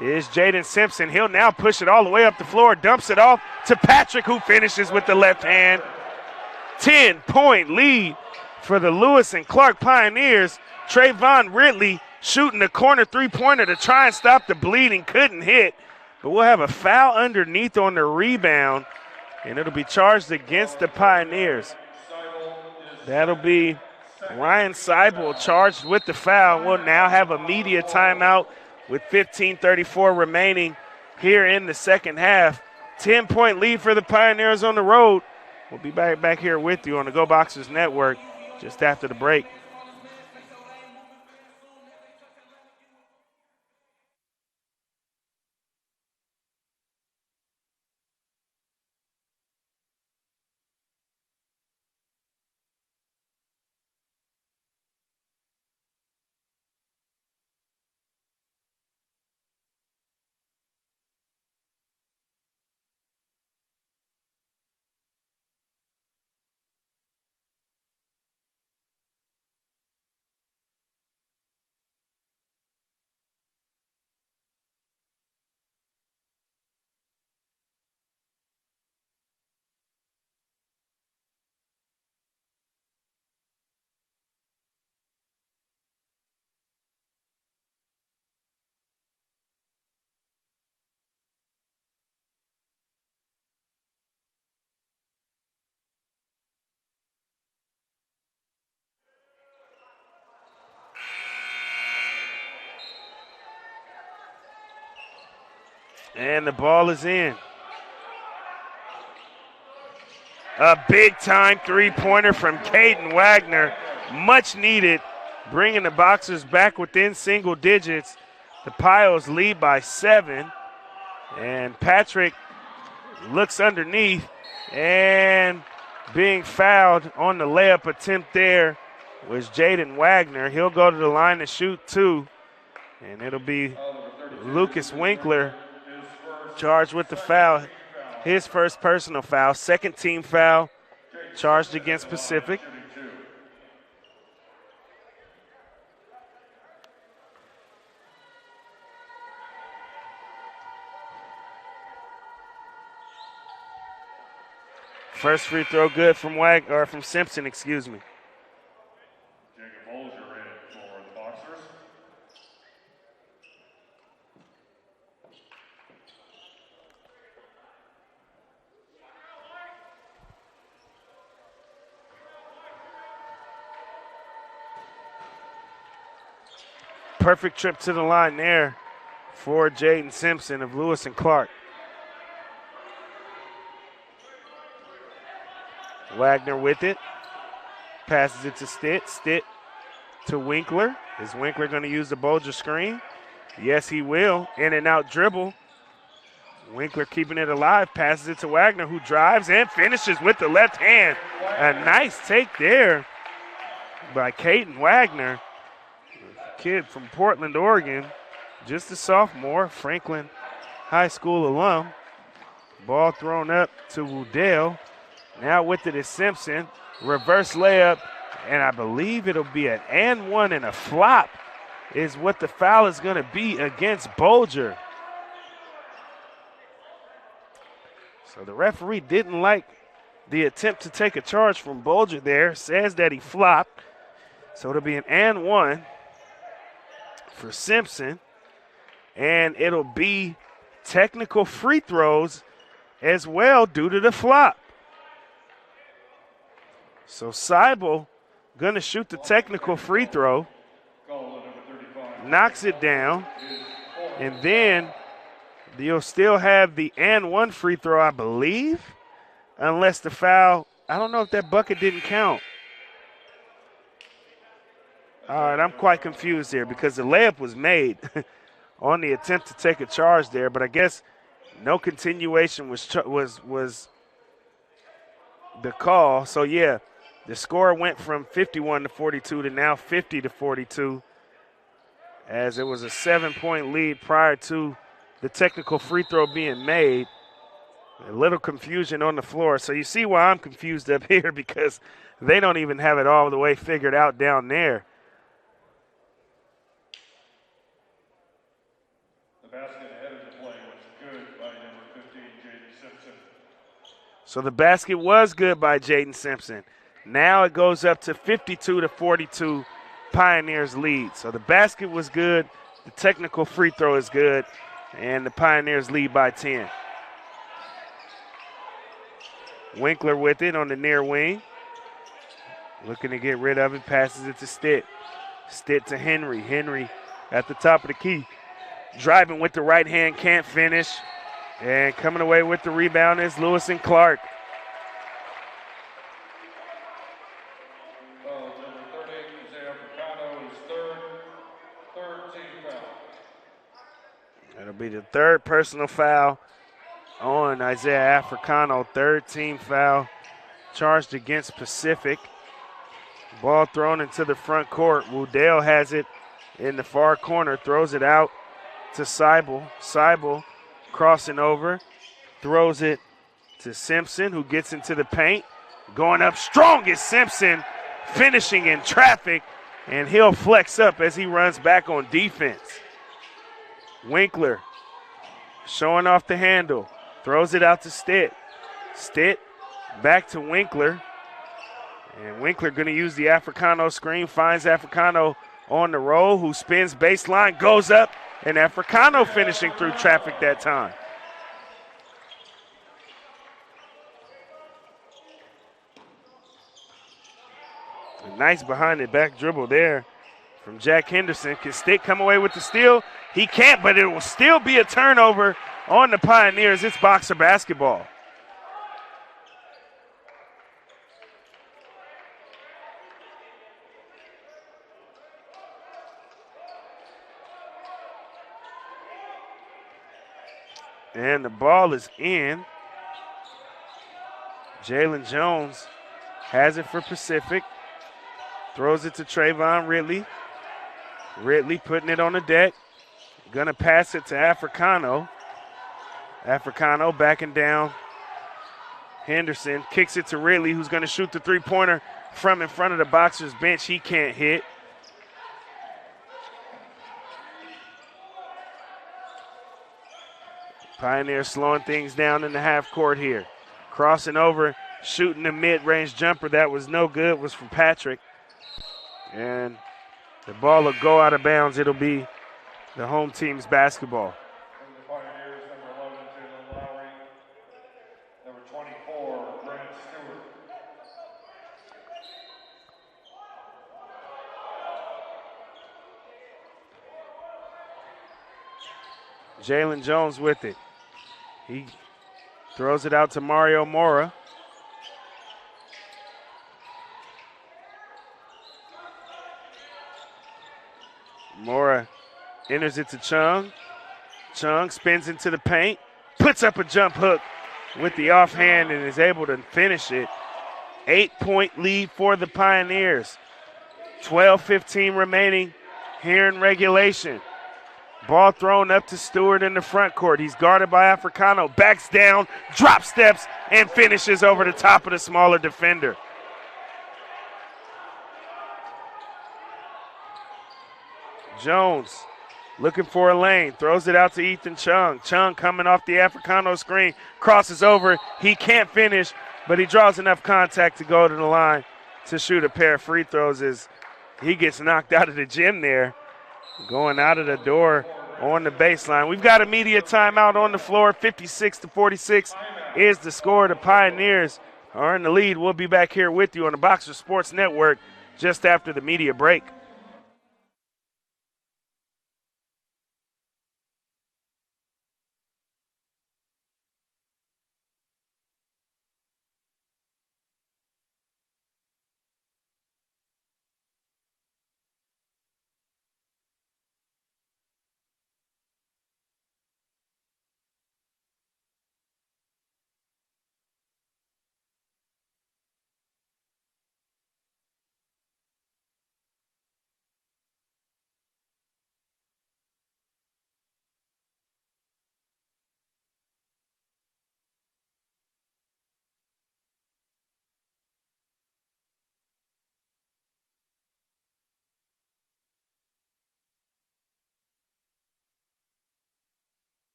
S2: is Jaden Simpson. He'll now push it all the way up the floor, dumps it off to Patrick, who finishes with the left hand. 10-point lead for the Lewis and Clark Pioneers. Trayvon Ridley shooting the corner three-pointer to try and stop the bleeding, couldn't hit. But we'll have a foul underneath on the rebound, and it'll be charged against the Pioneers. That'll be Ryan Seibel charged with the foul. We'll now have a media timeout with 15:34 remaining here in the second half. 10-point lead for the Pioneers on the road. We'll be back here with you on the Go Boxers Network just after the break. And the ball is in. A big-time three-pointer from Caden Wagner. Much needed, bringing the Boxers back within single digits. The Pios lead by 7. And Patrick looks underneath, and being fouled on the layup attempt there was Jaden Wagner. He'll go to the line to shoot 2. And it'll be Lucas Winkler charged with the foul, his first personal foul, second team foul charged against Pacific. First free throw good from from Simpson, excuse me. perfect trip to the line there for Jaden Simpson of Lewis and Clark. Wagner with it. Passes it to Stitt. Stitt to Winkler. Is Winkler going to use the Bolger screen? Yes, he will. In and out dribble. Winkler keeping it alive. Passes it to Wagner, who drives and finishes with the left hand. A nice take there by Caden Wagner, kid from Portland, Oregon. Just a sophomore, Franklin High School alum. Ball thrown up to Woodell. Now with it is Simpson. Reverse layup, and I believe it'll be an and one and a flop is what the foul is going to be against Bolger. So the referee didn't like the attempt to take a charge from Bolger there. Says that he flopped. So it'll be an and one for Simpson. And it'll be technical free throws as well due to the flop. So Seibel going to shoot the technical free throw, knocks it down, and then you'll still have the and one free throw, I believe, unless the foul, I don't know if that bucket didn't count. All right, I'm quite confused here because the layup was made on the attempt to take a charge there, but I guess no continuation was the call. So, yeah, the score went from 51 to 42 to now 50 to 42 as it was a 7-point lead prior to the technical free throw being made. A little confusion on the floor. So you see why I'm confused up here because they don't even have it all the way figured out down there.
S1: The basket ahead of the play was good by number 15, Jaden Simpson.
S2: So the basket was good by Jaden Simpson. Now it goes up to 52 to 42, Pioneers lead. So the basket was good, the technical free throw is good, and the Pioneers lead by 10. Winkler with it on the near wing. Looking to get rid of it, passes it to Stitt. Stitt to Henry. Henry at the top of the key. Driving with the right hand, can't finish. And coming away with the rebound is Lewis and Clark. That'll be the third personal foul on Isaiah Africano. Third team foul charged against Pacific. Ball thrown into the front court. Woodell has it in the far corner, throws it out to Seibel. Seibel crossing over, throws it to Simpson, who gets into the paint. Going up strong is Simpson, finishing in traffic, and he'll flex up as he runs back on defense. Winkler showing off the handle, throws it out to Stitt. Stitt back to Winkler. And Winkler going to use the Africano screen, finds Africano on the roll, who spins baseline, goes up, and Africano finishing through traffic that time. A nice behind the back dribble there from Jack Henderson. Can Stitt come away with the steal? He can't, but it will still be a turnover on the Pioneers. It's Boxer basketball. And the ball is in. Jalen Jones has it for Pacific. Throws it to Trayvon Ridley. Ridley putting it on the deck. Gonna pass it to Africano. Africano backing down. Henderson kicks it to Ridley, who's gonna shoot the three-pointer from in front of the Boxers bench. He can't hit. Pioneers slowing things down in the half court here. Crossing over, shooting the mid-range jumper. That was no good, was from Patrick. And the ball will go out of bounds. It'll be the home team's basketball.
S1: From the Pioneers, number 11, Jalen Lowry. Number 24, Grant Stewart.
S2: Jalen Jones with it. He throws it out to Mario Mora. Mora enters it to Chung. Chung spins into the paint, puts up a jump hook with the offhand and is able to finish it. 8-point lead for the Pioneers. 12:15 remaining here in regulation. Ball thrown up to Stewart in the front court. He's guarded by Africano. Backs down, drop steps, and finishes over the top of the smaller defender. Jones looking for a lane. Throws it out to Ethan Chung. Chung coming off the Africano screen. Crosses over. He can't finish, but he draws enough contact to go to the line to shoot a pair of free throws as he gets knocked out of the gym there. Going out of the door on the baseline. We've got a media timeout on the floor. 56-46 is the score. The Pioneers are in the lead. We'll be back here with you on the Boxer Sports Network just after the media break.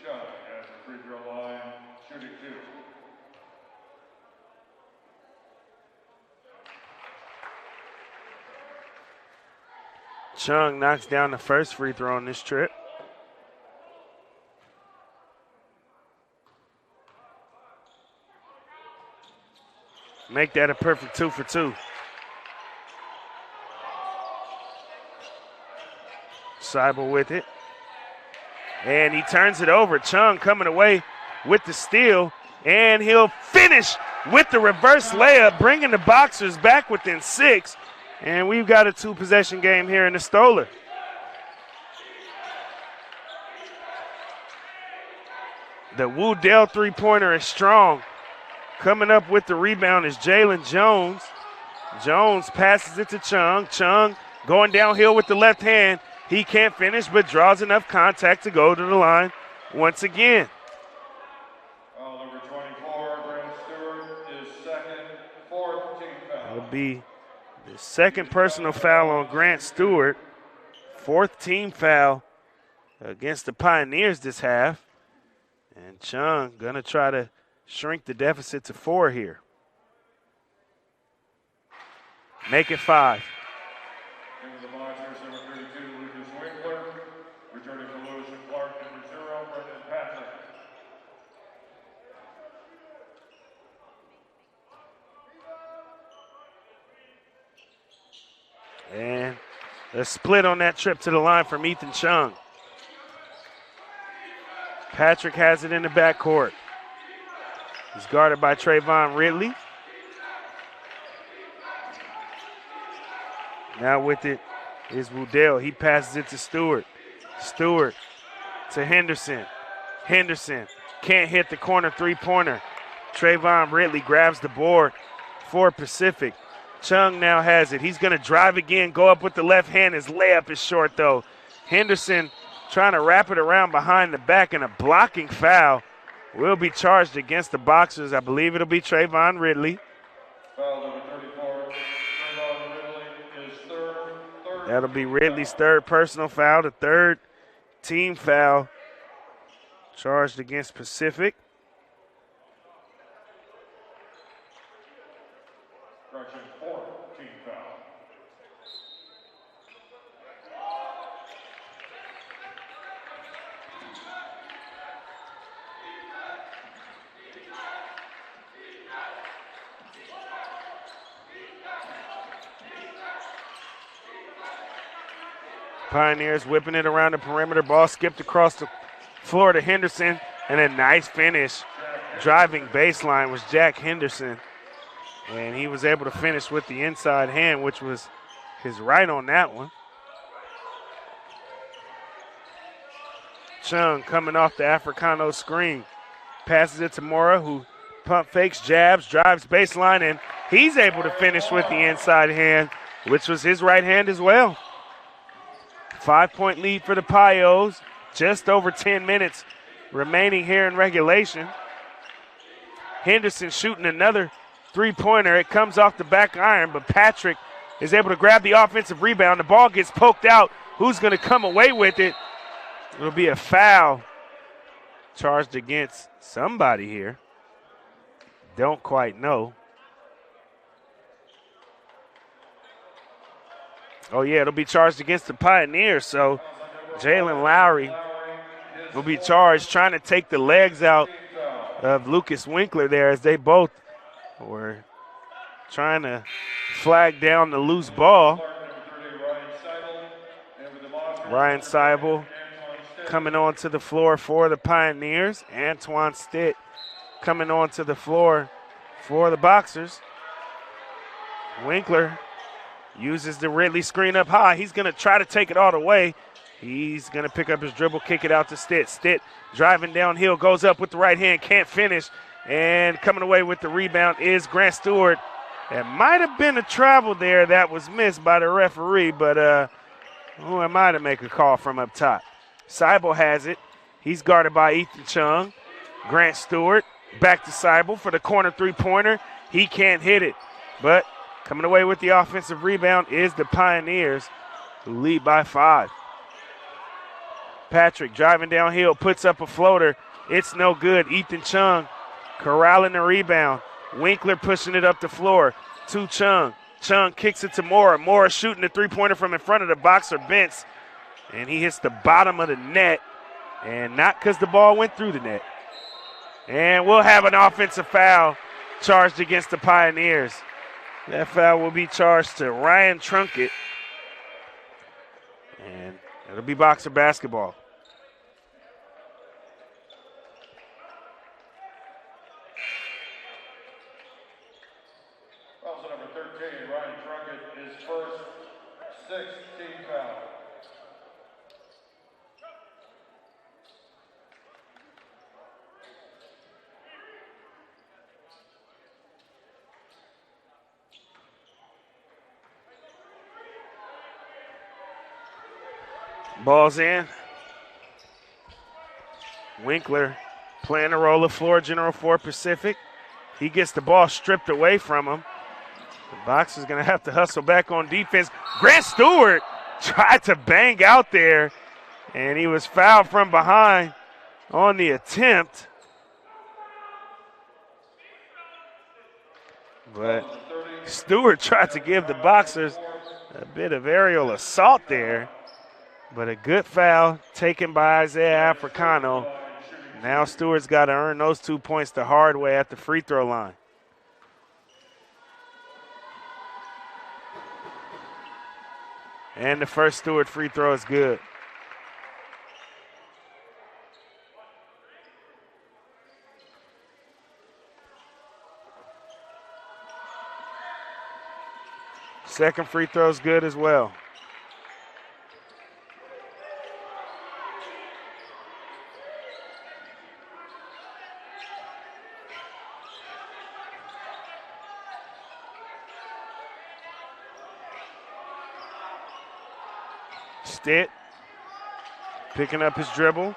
S1: Chung at the free throw line, shooting 2.
S2: Chung knocks down the first free throw on this trip. Make that a perfect 2 for 2. Seibel with it. And he turns it over. Chung coming away with the steal. And he'll finish with the reverse layup, bringing the Boxers back within 6. And we've got a 2-possession game here in the Stoller. The Woodell three-pointer is strong. Coming up with the rebound is Jalen Jones. Jones passes it to Chung. Chung going downhill with the left hand. He can't finish, but draws enough contact to go to the line once again.
S1: Number 24, Grant Stewart, is second, 4th team foul.
S2: That'll be the second personal foul on Grant Stewart. 4th team foul against the Pioneers this half. And Chung going to try to shrink the deficit to 4 here. Make it 5.
S1: Into the Boxers, number 32, Lucas Winkler. Returning to Lewis and Clark, number 0, Brendan Patrick.
S2: And a split on that trip to the line from Ethan Chung. Patrick has it in the backcourt. He's guarded by Trayvon Ridley. Now with it is Woodell. He passes it to Stewart. Stewart to Henderson. Henderson can't hit the corner three-pointer. Trayvon Ridley grabs the board for Pacific. Chung now has it. He's going to drive again, go up with the left hand. His layup is short, though. Henderson trying to wrap it around behind the back, and a blocking foul will be charged against the Boxers. I believe it'll be Trayvon Ridley.
S1: Foul number 34, Trayvon Ridley is third.
S2: That'll be Ridley's third personal foul, the third team foul charged against Pacific.
S1: Correction, fourth team foul.
S2: Pioneers whipping it around the perimeter. Ball skipped across the floor to Henderson, and a nice finish. Driving baseline was Jack Henderson, and he was able to finish with the inside hand, which was his right on that one. Chung coming off the Africano screen. Passes it to Mora, who pump fakes, jabs, drives baseline, and he's able to finish with the inside hand, which was his right hand as well. 5-point lead for the Pios. Just over 10 minutes remaining here in regulation. Henderson shooting another three-pointer. It comes off the back iron, but Patrick is able to grab the offensive rebound. The ball gets poked out. Who's going to come away with it? It'll be a foul charged against somebody here. Don't quite know. Oh, yeah, it'll be charged against the Pioneers. So Jalen Lowry will be charged, trying to take the legs out of Lucas Winkler there as they both were trying to flag down the loose ball. Ryan Seibel coming onto the floor for the Pioneers. Antoine Stitt coming onto the floor for the Boxers. Winkler uses the Ridley screen up high. He's going to try to take it all the way. He's going to pick up his dribble, kick it out to Stitt. Stitt driving downhill, goes up with the right hand, can't finish. And coming away with the rebound is Grant Stewart. It might have been a travel there that was missed by the referee, but who am I to make a call from up top? Seibel has it. He's guarded by Ethan Chung. Grant Stewart back to Seibel for the corner three-pointer. He can't hit it, but coming away with the offensive rebound is the Pioneers, who lead by 5. Patrick driving downhill, puts up a floater. It's no good. Ethan Chung corralling the rebound. Winkler pushing it up the floor to Chung. Chung kicks it to Mora. Mora shooting the three-pointer from in front of the Boxer bench, and he hits the bottom of the net, and not because the ball went through the net. And we'll have an offensive foul charged against the Pioneers. That foul will be charged to Ryan Trunkett, and it'll be Boxer basketball.
S1: Foul number 13, Ryan Trunkett, his first 6th team foul.
S2: Ball's in. Winkler playing the role of floor general for Pacific. He gets the ball stripped away from him. The Boxers going to have to hustle back on defense. Grant Stewart tried to bang out there, and he was fouled from behind on the attempt. But Stewart tried to give the Boxers a bit of aerial assault there. But a good foul taken by Isaiah Africano. Now Stewart's got to earn those 2 points the hard way at the free throw line. And the first Stewart free throw is good. Second free throw is good as well. Stitt picking up his dribble,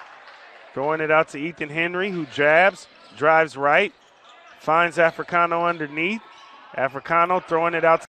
S2: Throwing it out to Ethan Henry, who drives right, finds Africano underneath. Africano throwing it out.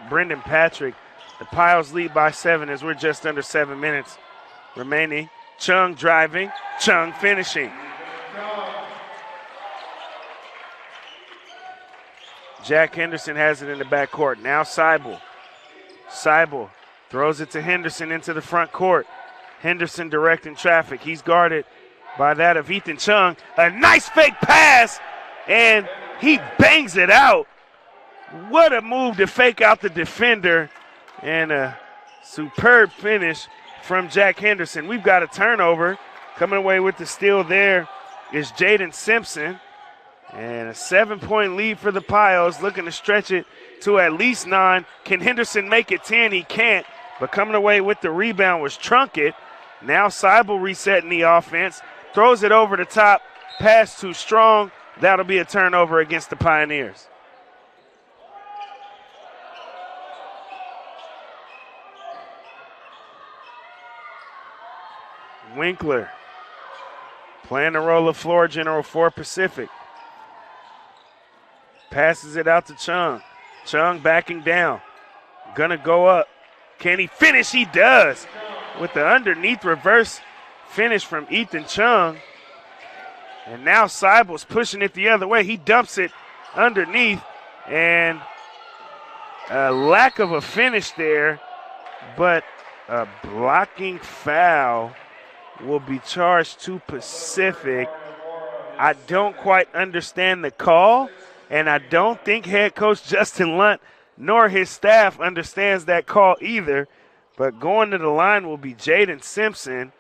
S2: Brendan Patrick. The Piles lead by 7 as we're just under 7 minutes remaining. Chung driving, Chung finishing. Jack Henderson has it in the backcourt. Now Seibel. Seibel throws it to Henderson into the front court. Henderson directing traffic. He's guarded by that of Ethan Chung. A nice fake pass, and he bangs it out. What a move to fake out the defender, and a superb finish from Jack Henderson. We've got a turnover. Coming away with the steal there is Jaden Simpson. And a 7-point lead for the Piles, looking to stretch it to at least 9. Can Henderson make it 10? He can't, but coming away with the rebound was Trunkett. Now Seibel resetting the offense, throws it over the top, pass too strong. That'll be a turnover against the Pioneers. Winkler playing the role of floor general for Pacific. Passes it out to Chung. Chung backing down. Gonna go up. Can he finish? He does. With the underneath reverse finish from Ethan Chung. And now Seibel's pushing it the other way. He dumps it underneath, and a lack of a finish there, but a blocking foul will be charged to Pacific. I don't quite understand the call, and I don't think head coach Justin Lunt nor his staff understands that call either. But going to the line will be Jaden Simpson.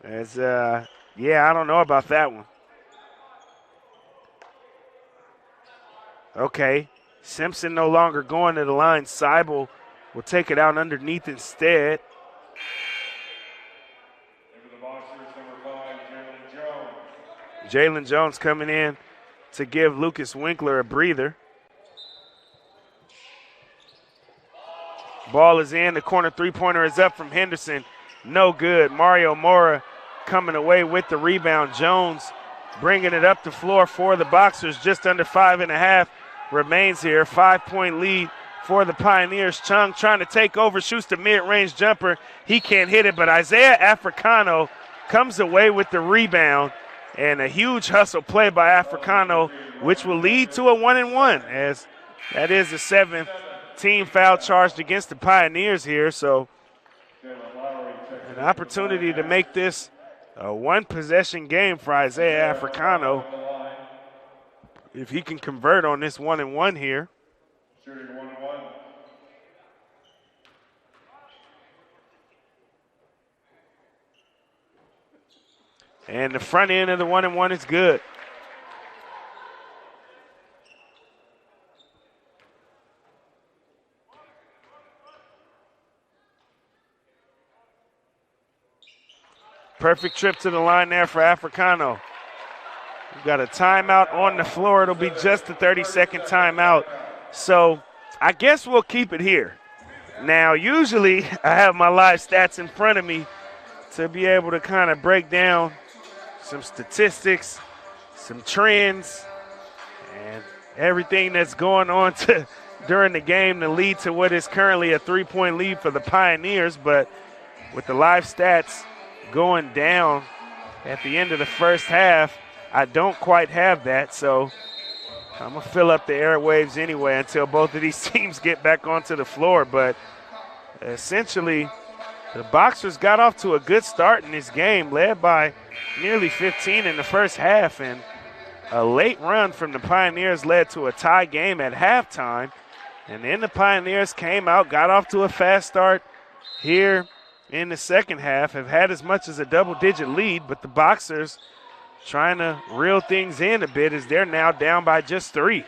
S2: As, I don't know about that one. Okay, Simpson no longer going to the line. Seibel will take it out underneath instead. Jalen Jones coming in to give Lucas Winkler a breather. Ball is in. The corner three-pointer is up from Henderson. No good. Mario Mora coming away with the rebound. Jones bringing it up the floor for the Boxers. Just under 5.5 remains here. 5-point lead for the Pioneers. Chung trying to take over, shoots the mid-range jumper. He can't hit it, but Isaiah Africano comes away with the rebound. And a huge hustle play by Africano, which will lead to a 1-and-1, as that is the 7th team foul charged against the Pioneers here. So an opportunity to make this a one-possession game for Isaiah Africano if he can convert on this 1-and-1 here.
S1: Shooting 1-1.
S2: And the front end of the 1-and-1 is good. Perfect trip to the line there for Africano. We've got a timeout on the floor. It'll be just a 30-second timeout. So I guess we'll keep it here. Now, usually I have my live stats in front of me to be able to kind of break down some statistics, some trends, and everything that's going on during the game to lead to what is currently a 3-point lead for the Pioneers. But with the live stats going down at the end of the first half, I don't quite have that. So I'm going to fill up the airwaves anyway until both of these teams get back onto the floor. But essentially, the Boxers got off to a good start in this game, led by nearly 15 in the first half, and a late run from the Pioneers led to a tie game at halftime. And then the Pioneers came out, got off to a fast start here in the second half, have had as much as a double-digit lead, but the Boxers trying to reel things in a bit as they're now down by just 3.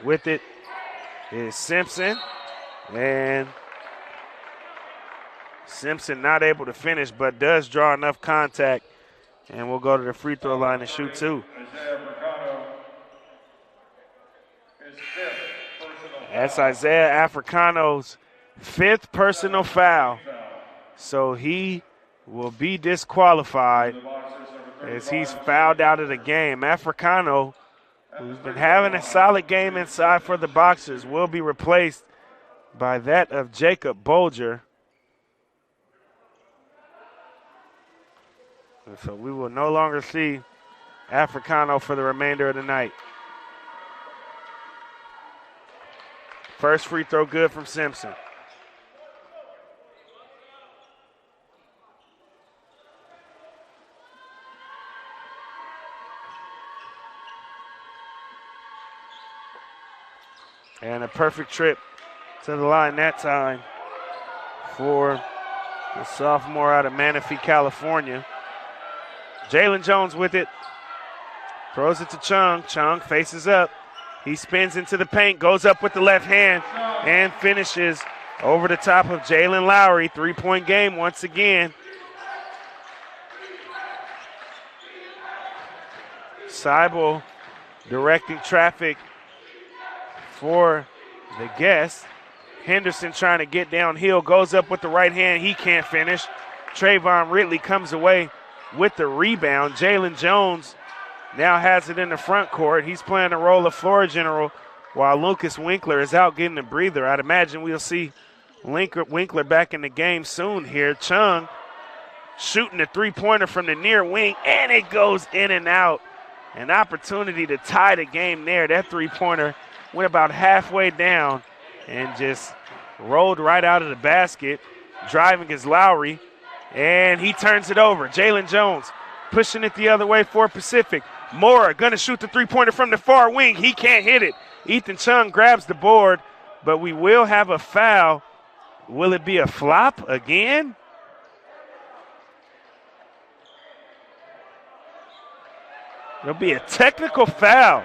S2: With it is Simpson, and Simpson not able to finish, but does draw enough contact, and we'll go to the free throw line and shoot 2. That's Isaiah Africano's 5th personal foul, so he will be disqualified as he's fouled out of the game. Africano, who's been having a solid game inside for the Boxers, will be replaced by that of Jacob Bolger. And so we will no longer see Africano for the remainder of the night. First free throw good from Simpson. And a perfect trip to the line that time for the sophomore out of Manatee, California. Jalen Jones with it. Throws it to Chung. Chung faces up. He spins into the paint, goes up with the left hand, and finishes over the top of Jalen Lowry. 3-point game once again. Seibel directing traffic for the guests. Henderson trying to get downhill, goes up with the right hand. He can't finish. Trayvon Ridley comes away with the rebound. Jalen Jones now has it in the front court. He's playing the role of floor general while Lucas Winkler is out getting a breather. I'd imagine we'll see Winkler back in the game soon here. Chung shooting a three-pointer from the near wing, and it goes in and out. An opportunity to tie the game there. That three-pointer went about halfway down and just rolled right out of the basket. Driving is Lowry, and he turns it over. Jalen Jones pushing it the other way for Pacific. Mora going to shoot the three-pointer from the far wing. He can't hit it. Ethan Chung grabs the board, but we will have a foul. Will it be a flop again? It'll be a technical foul.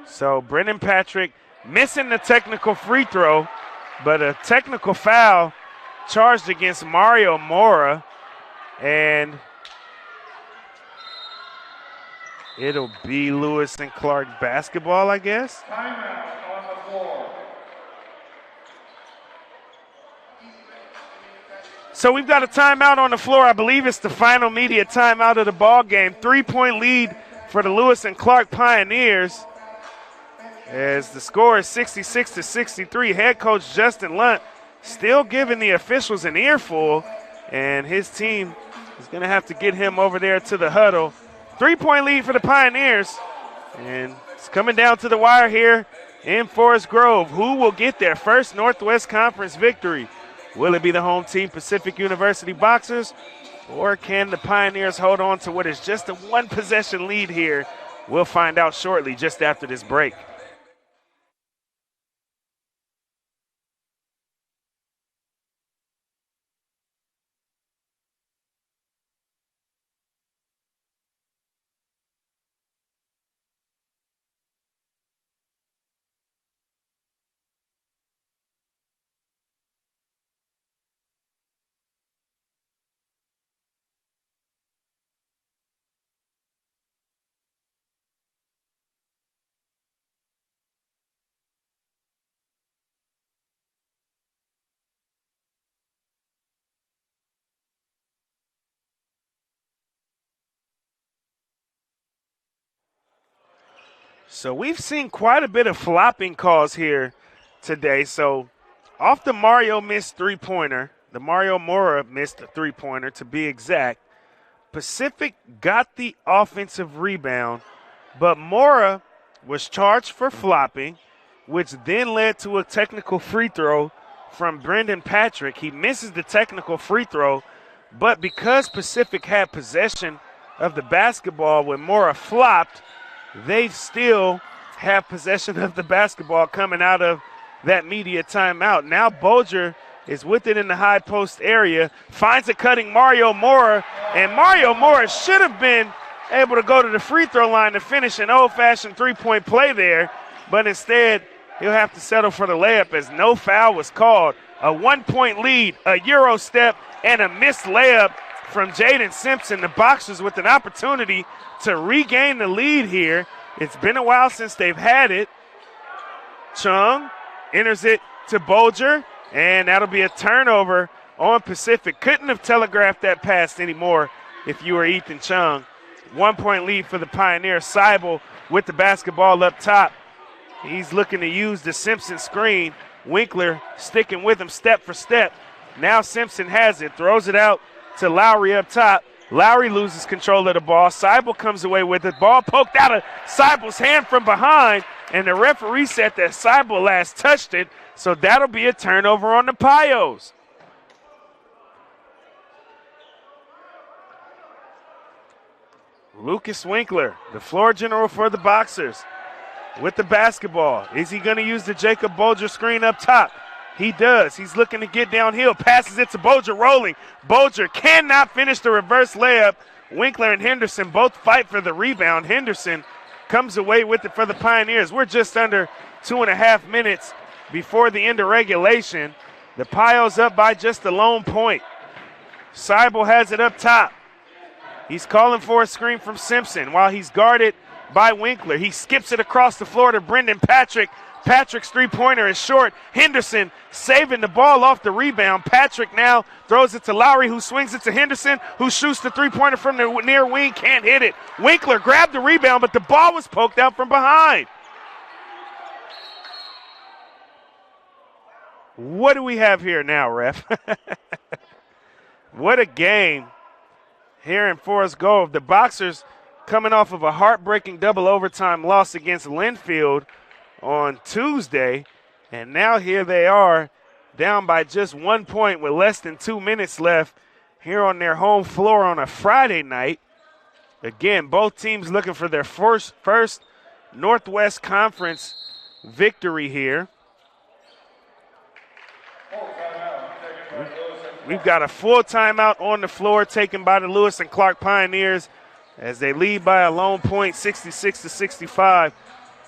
S2: So Brendan Patrick missing the technical free throw, but a technical foul charged against Mario Mora, and it'll be Lewis and Clark basketball, I guess.
S1: Timeout on the floor.
S2: So we've got a timeout on the floor. I believe it's the final media timeout of the ball game. 3-point lead for the Lewis and Clark Pioneers, as the score is 66-63. Head coach Justin Lunt still giving the officials an earful, and his team is going to have to get him over there to the huddle. 3-point lead for the Pioneers, and it's coming down to the wire here in Forest Grove. Who will get their first Northwest Conference victory? Will it be the home team, Pacific University Boxers, or can the Pioneers hold on to what is just a one-possession lead here? We'll find out shortly, just after this break. So we've seen quite a bit of flopping calls here today. So off the Mario missed three-pointer, the Mario Mora missed a three-pointer to be exact, Pacific got the offensive rebound, but Mora was charged for flopping, which then led to a technical free throw from Brendan Patrick. He misses the technical free throw, but because Pacific had possession of the basketball when Mora flopped, they still have possession of the basketball coming out of that media timeout. Now Bolger is with it in the high post area, finds a cutting Mario Mora, and Mario Mora should have been able to go to the free throw line to finish an old-fashioned three-point play there, but instead he'll have to settle for the layup as no foul was called. A 1-point lead, a Euro step, and a missed layup from Jaden Simpson. The Boxers with an opportunity to regain the lead here. It's been a while since they've had it. Chung enters it to Bolger, and that'll be a turnover on Pacific. Couldn't have telegraphed that pass anymore if you were Ethan Chung. 1-point lead for the Pioneers. Seibel with the basketball up top. He's looking to use the Simpson screen. Winkler sticking with him step for step. Now Simpson has it, throws it out to Lowry up top. Lowry loses control of the ball. Seibel comes away with it. Ball poked out of Seibel's hand from behind, and the referee said that Seibel last touched it, so that'll be a turnover on the Pios. Lucas Winkler, the floor general for the Boxers, with the basketball. Is he going to use the Jacob Bolger screen up top? He does. He's looking to get downhill. Passes it to Bolger rolling. Bolger cannot finish the reverse layup. Winkler and Henderson both fight for the rebound. Henderson comes away with it for the Pioneers. We're just under 2.5 minutes before the end of regulation. The Pios up by just a lone point. Seibel has it up top. He's calling for a screen from Simpson while he's guarded by Winkler. He skips it across the floor to Brendan Patrick. Patrick's three-pointer is short. Henderson saving the ball off the rebound. Patrick now throws it to Lowry, who swings it to Henderson, who shoots the three-pointer from the near wing, can't hit it. Winkler grabbed the rebound, but the ball was poked out from behind. What do we have here now, ref? What a game here in Forest Grove. The Boxers coming off of a heartbreaking double overtime loss against Linfield on Tuesday, and now here they are down by just 1 point with less than 2 minutes left here on their home floor on a Friday night. Again, both teams looking for their first Northwest Conference victory here. We've got a full timeout on the floor taken by the Lewis and Clark Pioneers as they lead by a lone point, 66-65.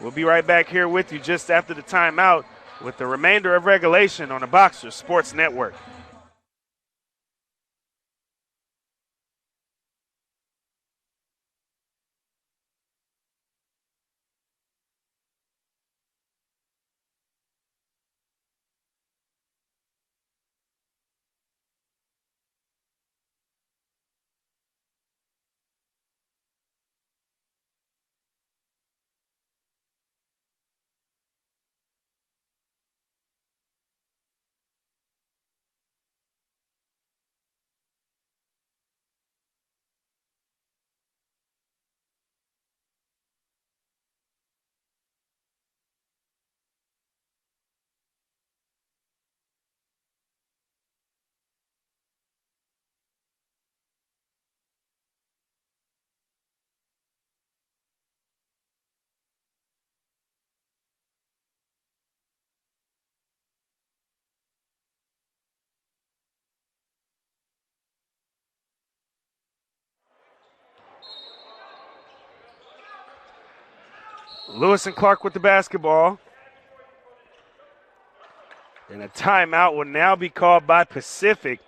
S2: We'll be right back here with you just after the timeout with the remainder of regulation on the Boxers Sports Network. Lewis and Clark with the basketball. And a timeout will now be called by Pacific.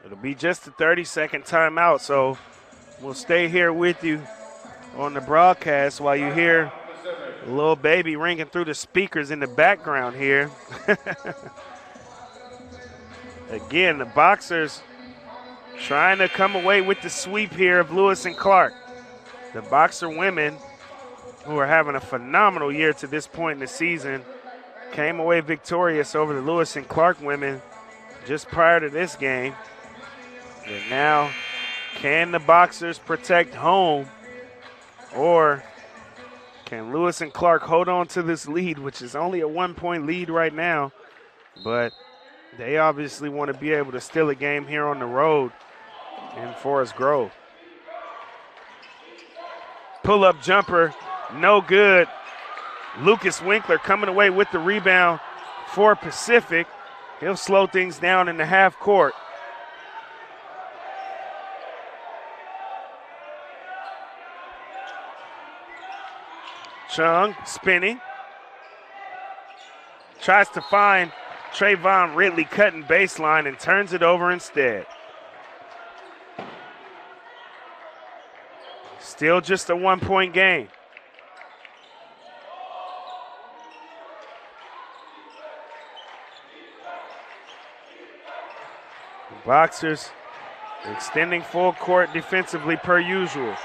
S2: It'll be just a 30-second timeout, so we'll stay here with you on the broadcast while you hear a little baby ringing through the speakers in the background here. Again, the Boxers trying to come away with the sweep here of Lewis and Clark. The Boxer women, who are having a phenomenal year to this point in the season, came away victorious over the Lewis and Clark women just prior to this game. And now, can the Boxers protect home, or can Lewis and Clark hold on to this lead, which is only a 1 point lead right now, but they obviously want to be able to steal a game here on the road in Forest Grove. Pull-up jumper, no good. Lucas Winkler coming away with the rebound for Pacific. He'll slow things down in the half court. Chung spinning. Tries to find Trayvon Ridley cutting baseline and turns it over instead. Still just a 1 point game. The Boxers extending full court defensively per usual.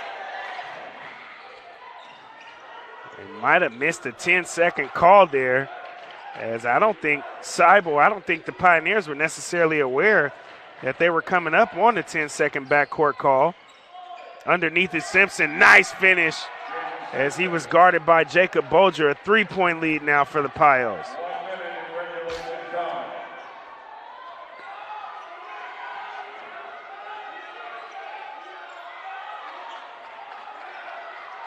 S2: They might have missed a 10-second call there, as I don't think the Pioneers were necessarily aware that they were coming up on the 10-second backcourt call. Underneath is Simpson, nice finish as he was guarded by Jacob Bolger. A 3-point lead now for the Pios.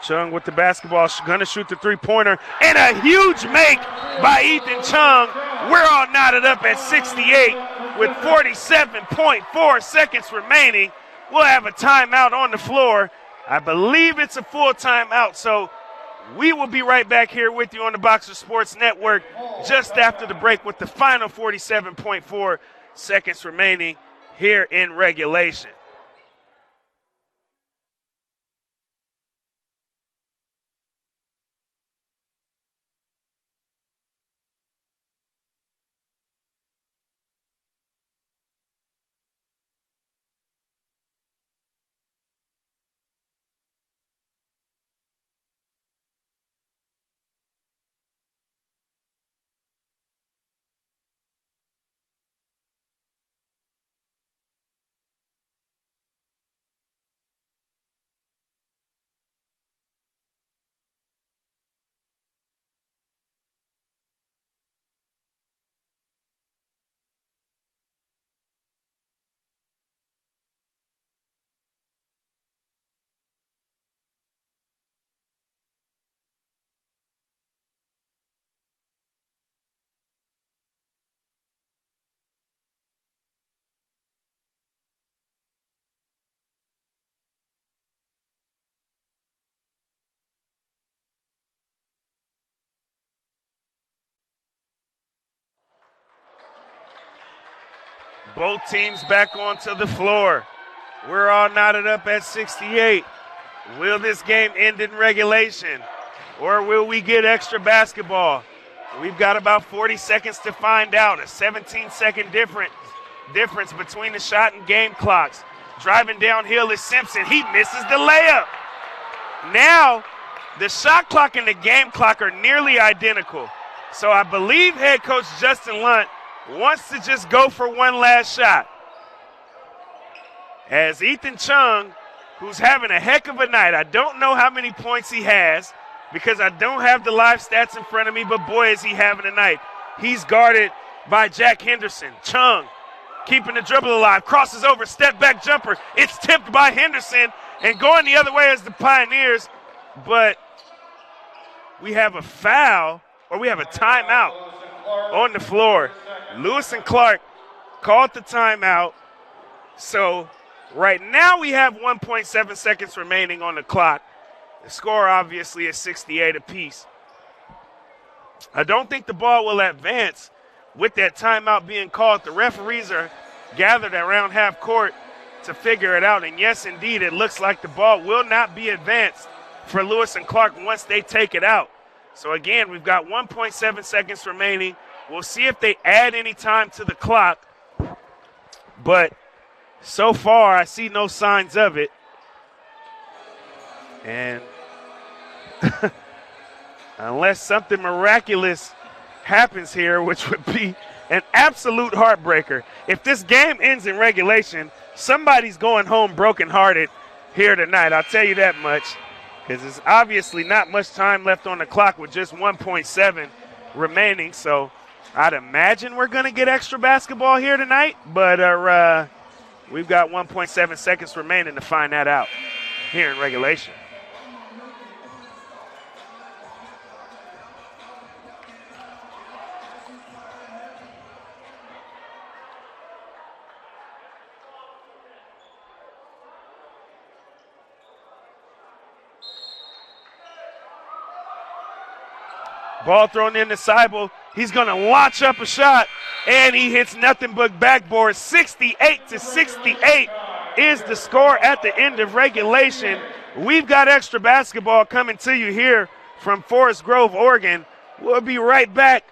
S2: Chung with the basketball, gonna shoot the three-pointer, and a huge make by Ethan Chung. We're all knotted up at 68 with 47.4 seconds remaining. We'll have a timeout on the floor. I believe it's a full timeout, so we will be right back here with you on the Boxer Sports Network just after the break with the final 47.4 seconds remaining here in regulation. Both teams back onto the floor. We're all knotted up at 68. Will this game end in regulation, or will we get extra basketball? We've got about 40 seconds to find out. A 17-second difference between the shot and game clocks. Driving downhill is Simpson. He misses the layup. Now, the shot clock and the game clock are nearly identical. So I believe head coach Justin Lunt wants to just go for one last shot. As Ethan Chung, who's having a heck of a night, I don't know how many points he has because I don't have the live stats in front of me, but boy, is he having a night. He's guarded by Jack Henderson. Chung keeping the dribble alive, crosses over, step back jumper. It's tipped by Henderson and going the other way as the Pioneers, but we have a foul, or we have a timeout on the floor. Lewis and Clark called the timeout. So right now we have 1.7 seconds remaining on the clock. The score obviously is 68 apiece. I don't think the ball will advance with that timeout being called. The referees are gathered around half court to figure it out. And yes, indeed, it looks like the ball will not be advanced for Lewis and Clark once they take it out. So again, we've got 1.7 seconds remaining. We'll see if they add any time to the clock. But so far, I see no signs of it. And unless something miraculous happens here, which would be an absolute heartbreaker. If this game ends in regulation, somebody's going home brokenhearted here tonight. I'll tell you that much, because there's obviously not much time left on the clock with just 1.7 remaining. So I'd imagine we're going to get extra basketball here tonight, but we've got 1.7 seconds remaining to find that out here in regulation. Ball thrown in to Seibel. He's going to launch up a shot, and he hits nothing but backboard. 68-68 is the score at the end of regulation. We've got extra basketball coming to you here from Forest Grove, Oregon. We'll be right back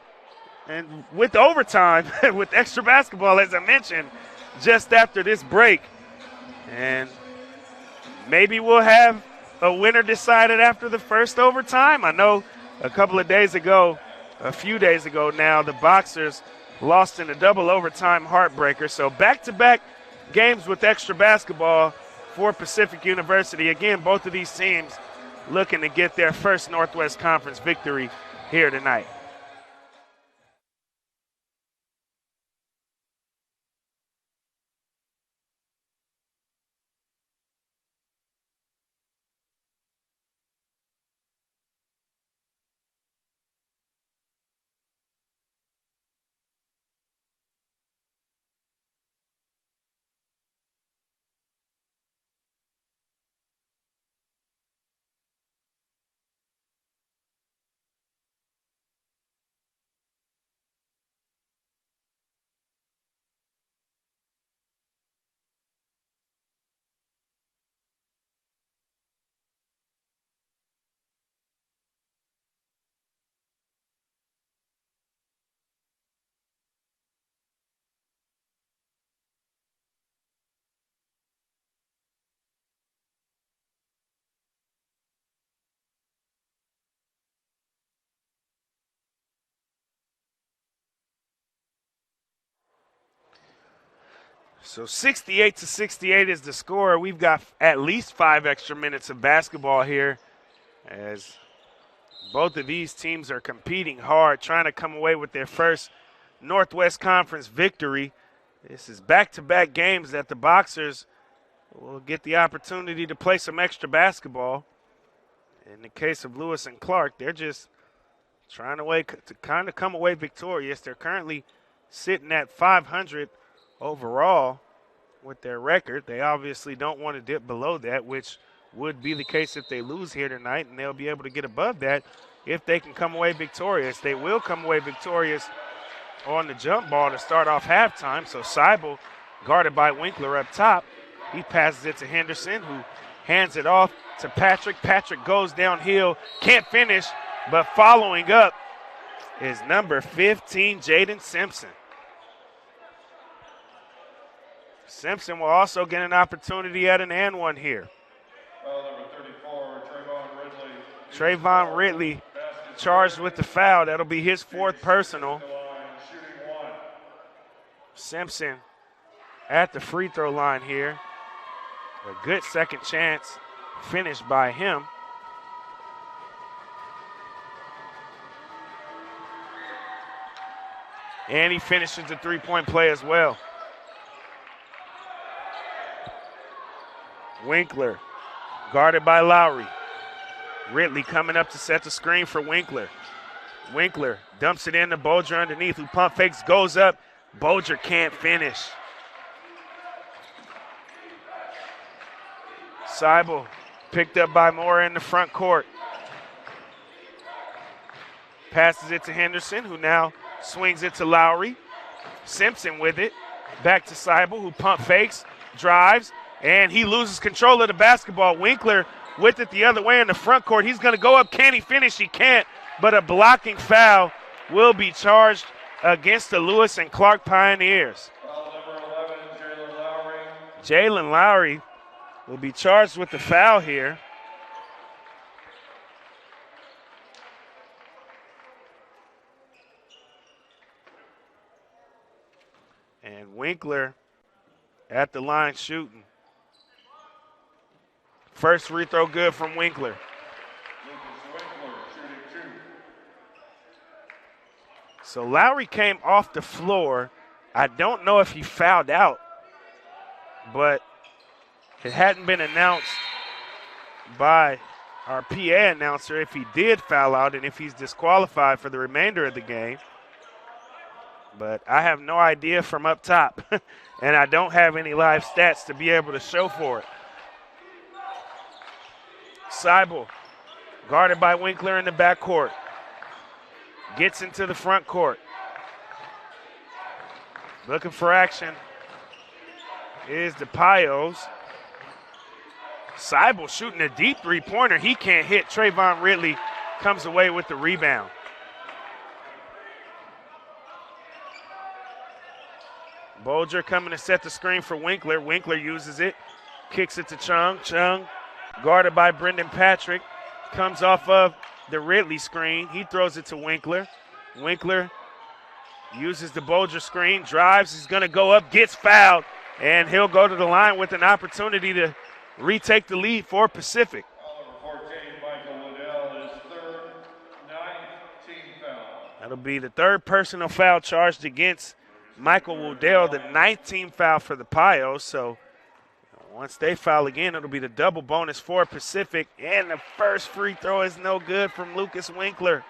S2: and with overtime, with extra basketball, as I mentioned, just after this break. And maybe we'll have a winner decided after the first overtime. I know a few days ago now, the Boxers lost in a double overtime heartbreaker. So back-to-back games with extra basketball for Pacific University. Again, both of these teams looking to get their first Northwest Conference victory here tonight. So 68-68 is the score. We've got at least 5 extra minutes of basketball here, as both of these teams are competing hard, trying to come away with their first Northwest Conference victory. This is back-to-back games that the Boxers will get the opportunity to play some extra basketball. In the case of Lewis and Clark, they're just trying to kind of come away victorious. They're currently sitting at 500 overall with their record. They obviously don't want to dip below that, which would be the case if they lose here tonight, and they'll be able to get above that if they can come away victorious. They will come away victorious on the jump ball to start off halftime, so Seibel guarded by Winkler up top. He passes it to Henderson, who hands it off to Patrick. Patrick goes downhill, can't finish, but following up is number 15, Jaden Simpson. Simpson will also get an opportunity at an and one here.
S1: Foul number 34, Trayvon Ridley.
S2: Trayvon Ridley charged with the foul. That'll be his fourth personal.
S1: Shooting one.
S2: Simpson at the free throw line here. A good second chance finish by him. And he finishes the three-point play as well. Winkler guarded by Lowry. Ridley coming up to set the screen for Winkler. Winkler dumps it in to Bolger underneath, who pump fakes, goes up. Bolger can't finish. Seibel picked up by Moore in the front court. Passes it to Henderson, who now swings it to Lowry. Simpson with it. Back to Seibel, who pump fakes, drives, and he loses control of the basketball. Winkler with it the other way in the front court. He's going to go up. Can he finish? He can't, but a blocking foul will be charged against the Lewis and Clark Pioneers.
S1: Foul number 11, Jalen Lowry.
S2: Jalen Lowry will be charged with the foul here. And Winkler at the line shooting. First free throw good from Winkler.
S1: Lucas Winkler shooting 2.
S2: So Lowry came off the floor. I don't know if he fouled out, but it hadn't been announced by our PA announcer if he did foul out and if he's disqualified for the remainder of the game. But I have no idea from up top, and I don't have any live stats to be able to show for it. Seibel, guarded by Winkler in the backcourt, gets into the front court. Looking for action is DePios. Seibel shooting a deep three-pointer. He can't hit. Trayvon Ridley comes away with the rebound. Bolger coming to set the screen for Winkler. Winkler uses it, kicks it to Chung. Chung, guarded by Brendan Patrick, comes off of the Ridley screen. He throws it to Winkler. Winkler uses the Bolger screen, drives. He's going to go up, gets fouled, and he'll go to the line with an opportunity to retake the lead for Pacific.
S1: Foul number 14, Michael Liddell, his third, 9th team foul.
S2: That'll be the third personal foul charged against Michael Woodell, the 9th team foul for the Pios. So once they foul again, it'll be the double bonus for Pacific. And the first free throw is no good from Lucas Winkler.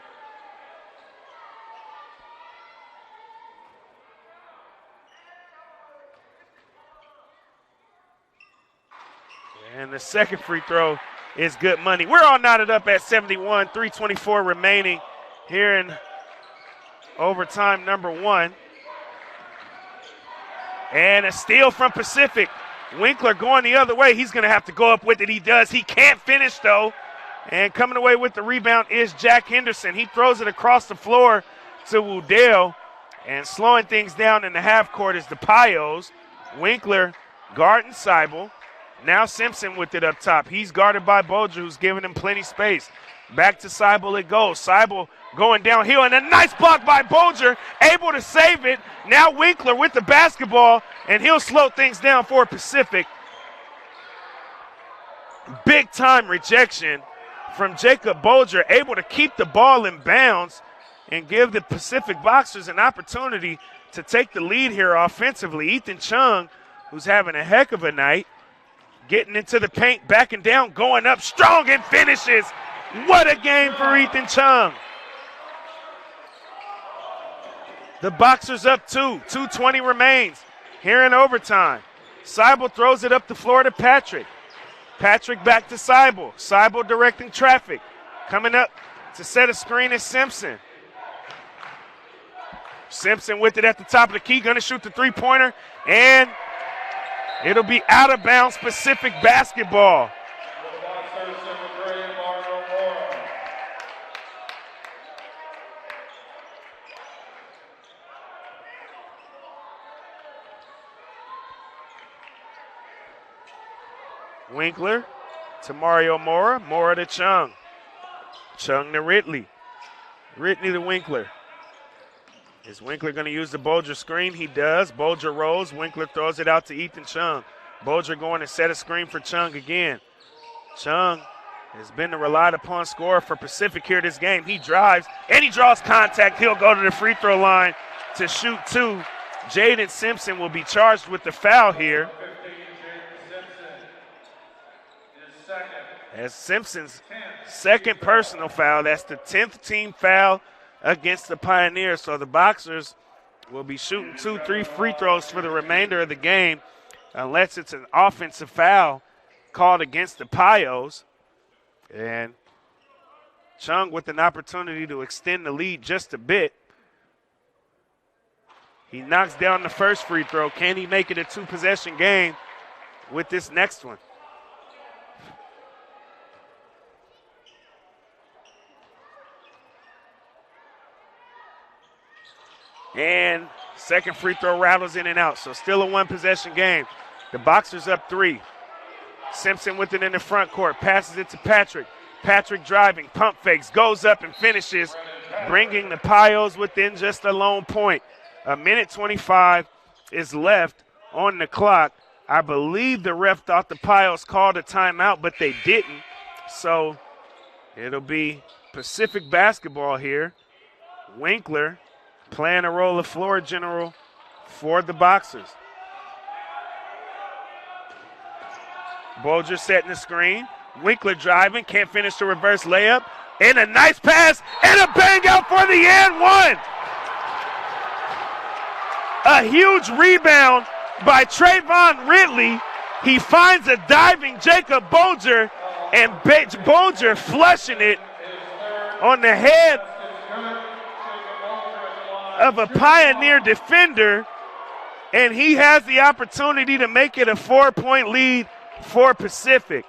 S2: And the second free throw is good money. We're all knotted up at 71, 3:24 remaining here in overtime number 1. And a steal from Pacific. Winkler going the other way. He's going to have to go up with it. He does. He can't finish, though. And coming away with the rebound is Jack Henderson. He throws it across the floor to Woodell. And slowing things down in the half court is the Pios. Winkler guarding Seibel. Now Simpson with it up top. He's guarded by Bolger, who's giving him plenty space. Back to Seibel it goes. Seibel going downhill, and a nice block by Bolger, able to save it. Now Winkler with the basketball, and he'll slow things down for Pacific. Big-time rejection from Jacob Bolger, able to keep the ball in bounds and give the Pacific Boxers an opportunity to take the lead here offensively. Ethan Chung, who's having a heck of a night, getting into the paint, backing down, going up strong and finishes. What a game for Ethan Chung. The Boxers up 2. 2:20 remains here in overtime. Seibel throws it up the floor to Patrick. Patrick back to Seibel. Seibel directing traffic. Coming up to set a screen is Simpson. Simpson with it at the top of the key, going to shoot the three-pointer, and It'll be out of bounds Pacific basketball.
S1: For the Boxers, number 3, Mario Moore.
S2: Winkler to Mario Mora. Mora to Chung. Chung to Ridley. Ridley to Winkler. Is Winkler going to use the Bolger screen? He does. Bolger rolls. Winkler throws it out to Ethan Chung. Bolger going to set a screen for Chung again. Chung has been the relied upon scorer for Pacific here this game. He drives and he draws contact. He'll go to the free throw line to shoot 2. Jaden Simpson will be charged with the foul here. As Simpson's second personal foul. That's the 10th team foul against the Pioneers. So the Boxers will be shooting 2-3 free throws for the remainder of the game unless it's an offensive foul called against the Pios. And Chung with an opportunity to extend the lead just a bit. He knocks down the first free throw. Can he make it a 2-possession game with this next one? And second free throw rattles in and out. So still a 1-possession game. The Boxers up 3. Simpson with it in the front court. Passes it to Patrick. Patrick driving. Pump fakes. Goes up and finishes. Bringing the Pios within just a lone point. 1:25 is left on the clock. I believe the ref thought the Pios called a timeout, but they didn't. So it'll be Pacific basketball here. Winkler playing a role of floor general for the Boxers. Bolger setting the screen. Winkler driving, can't finish the reverse layup. And a nice pass and a bang out for the and one. A huge rebound by Trayvon Ridley. He finds a diving Jacob Bolger, and Bolger flushing it on the head of a Pioneer defender, and he has the opportunity to make it a 4-point lead for Pacific.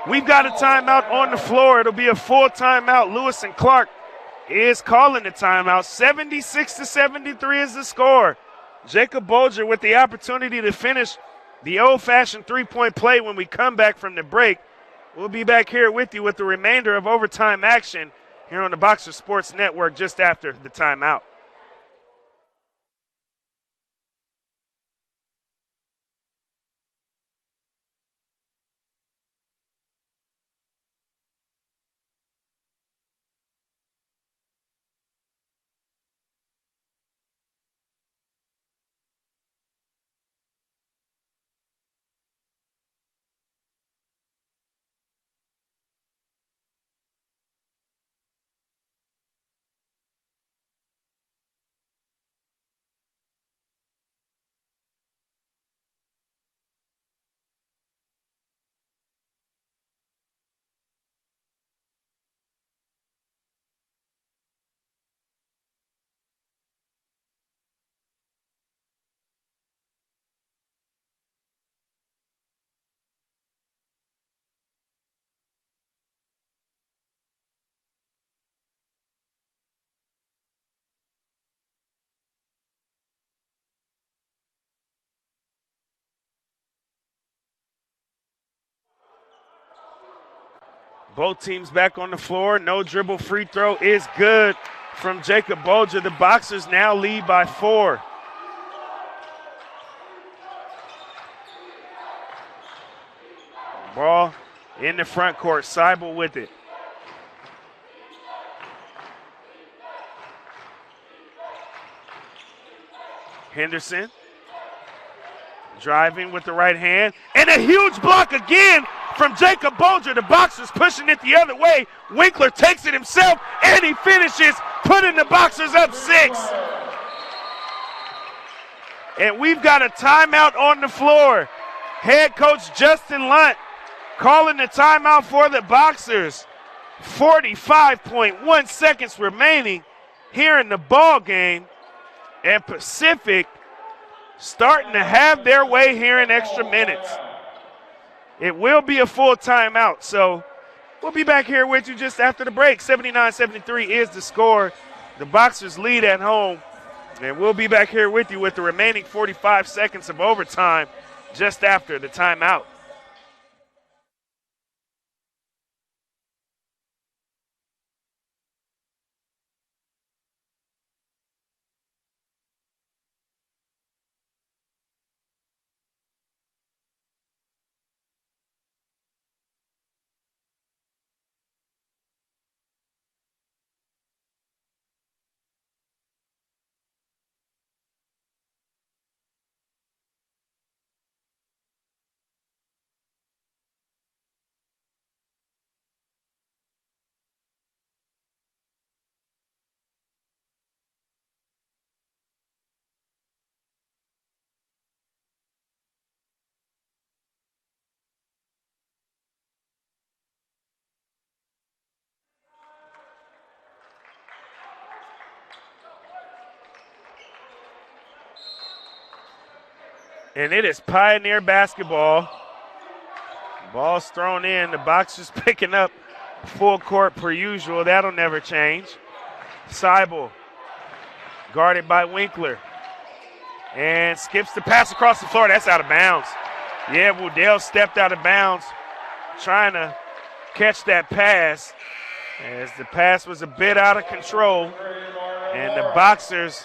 S2: We've got a timeout on the floor. It'll be a full timeout. Lewis and Clark is calling the timeout. 76-73 is the score. Jacob Bolger with the opportunity to finish the old-fashioned three-point play when we come back from the break. We'll be back here with you with the remainder of overtime action here on the Boxer Sports Network just after the timeout. Both teams back on the floor. No dribble free throw is good from Jacob Bolger. The Boxers now lead by 4. Ball in the front court. Seibel with it. Henderson driving with the right hand. And a huge block again from Jacob Bolger. The Boxers pushing it the other way. Winkler takes it himself, and he finishes, putting the Boxers up 6. And we've got a timeout on the floor. Head coach Justin Lunt calling the timeout for the Boxers. 45.1 seconds remaining here in the ball game, and Pacific starting to have their way here in extra minutes. It will be a full timeout, so we'll be back here with you just after the break. 79-73 is the score. The Boxers lead at home, and we'll be back here with you with the remaining 45 seconds of overtime just after the timeout. And it is Pioneer basketball. Ball's thrown in. The Boxers picking up full court per usual. That'll never change. Seibel guarded by Winkler. And skips the pass across the floor. That's out of bounds. Yeah, Woodell stepped out of bounds trying to catch that pass, as the pass was a bit out of control. And the Boxers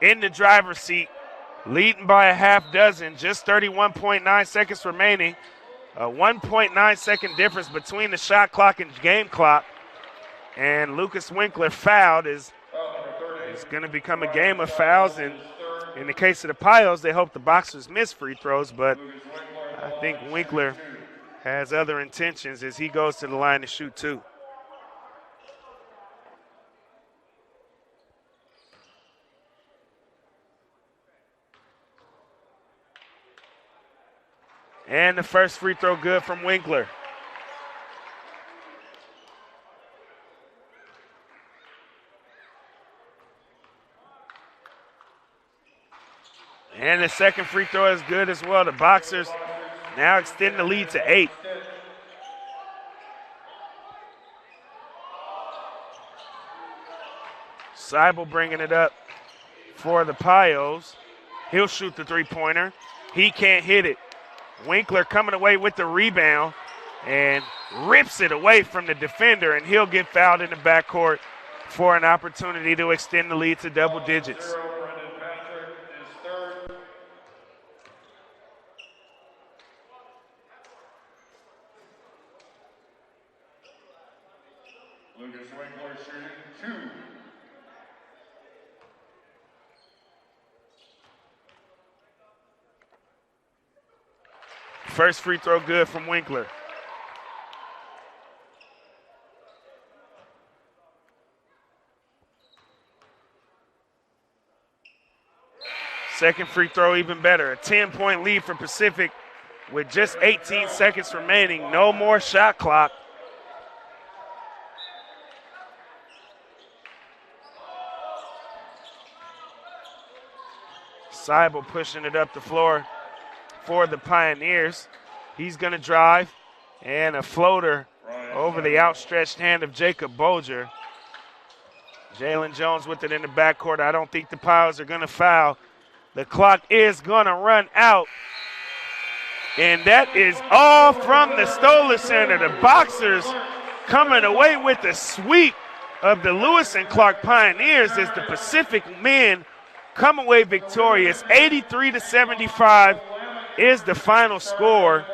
S2: in the driver's seat, leading by a half dozen, just 31.9 seconds remaining. A 1.9 second difference between the shot clock and game clock. And Lucas Winkler fouled. Is going to become a game of fouls. And in the case of the Pios, they hope the Boxers miss free throws, but I think Winkler has other intentions as he goes to the line to shoot two. And the first free throw good from Winkler. And the second free throw is good as well. The Boxers now extend the lead to 8. Seibel bringing it up for the Pios. He'll shoot the three-pointer. He can't hit it. Winkler coming away with the rebound and rips it away from the defender, and he'll get fouled in the backcourt for an opportunity to extend the lead to double digits.
S1: Lucas Winkler shooting 2.
S2: First free throw good from Winkler. Second free throw even better. A 10-point lead for Pacific with just 18 seconds remaining. No more shot clock. Seibel pushing it up the floor for the Pioneers. He's going to drive, and a floater over the outstretched hand of Jacob Bolger. Jalen Jones with it in the backcourt. I don't think the Pios are going to foul. The clock is going to run out, and that is all from the Stoller Center. The Boxers coming away with the sweep of the Lewis and Clark Pioneers as the Pacific men come away victorious. 83-75 is the final score,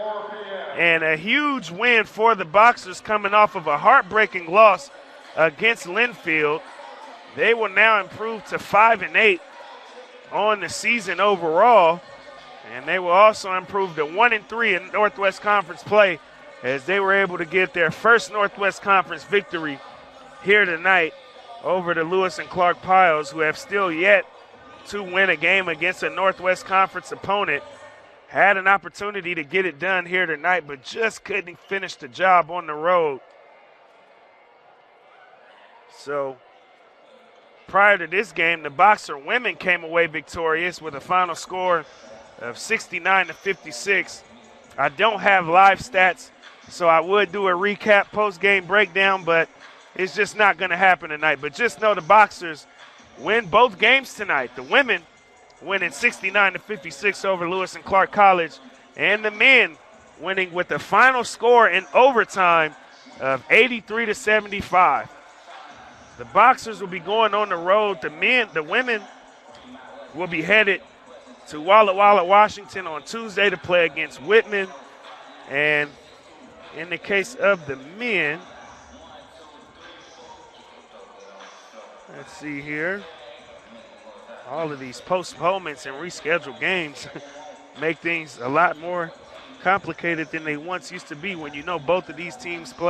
S2: and a huge win for the Boxers coming off of a heartbreaking loss against Linfield. They will now improve to 5-8 on the season overall, and they will also improve to 1-3 in Northwest Conference play as they were able to get their first Northwest Conference victory here tonight over the Lewis and Clark Pios, who have still yet to win a game against a Northwest Conference opponent. Had an opportunity to get it done here tonight, but just couldn't finish the job on the road. So prior to this game, the Boxer women came away victorious with a final score of 69-56. I don't have live stats, so I would do a recap post-game breakdown, but it's just not going to happen tonight. But just know the Boxers win both games tonight. The women winning 69-56 over Lewis and Clark College, and the men winning with the final score in overtime of 83-75. The Boxers will be going on the road. The women will be headed to Walla Walla, Washington on Tuesday to play against Whitman. And in the case of the men, let's see here. All of these postponements and rescheduled games make things a lot more complicated than they once used to be when you know both of these teams play.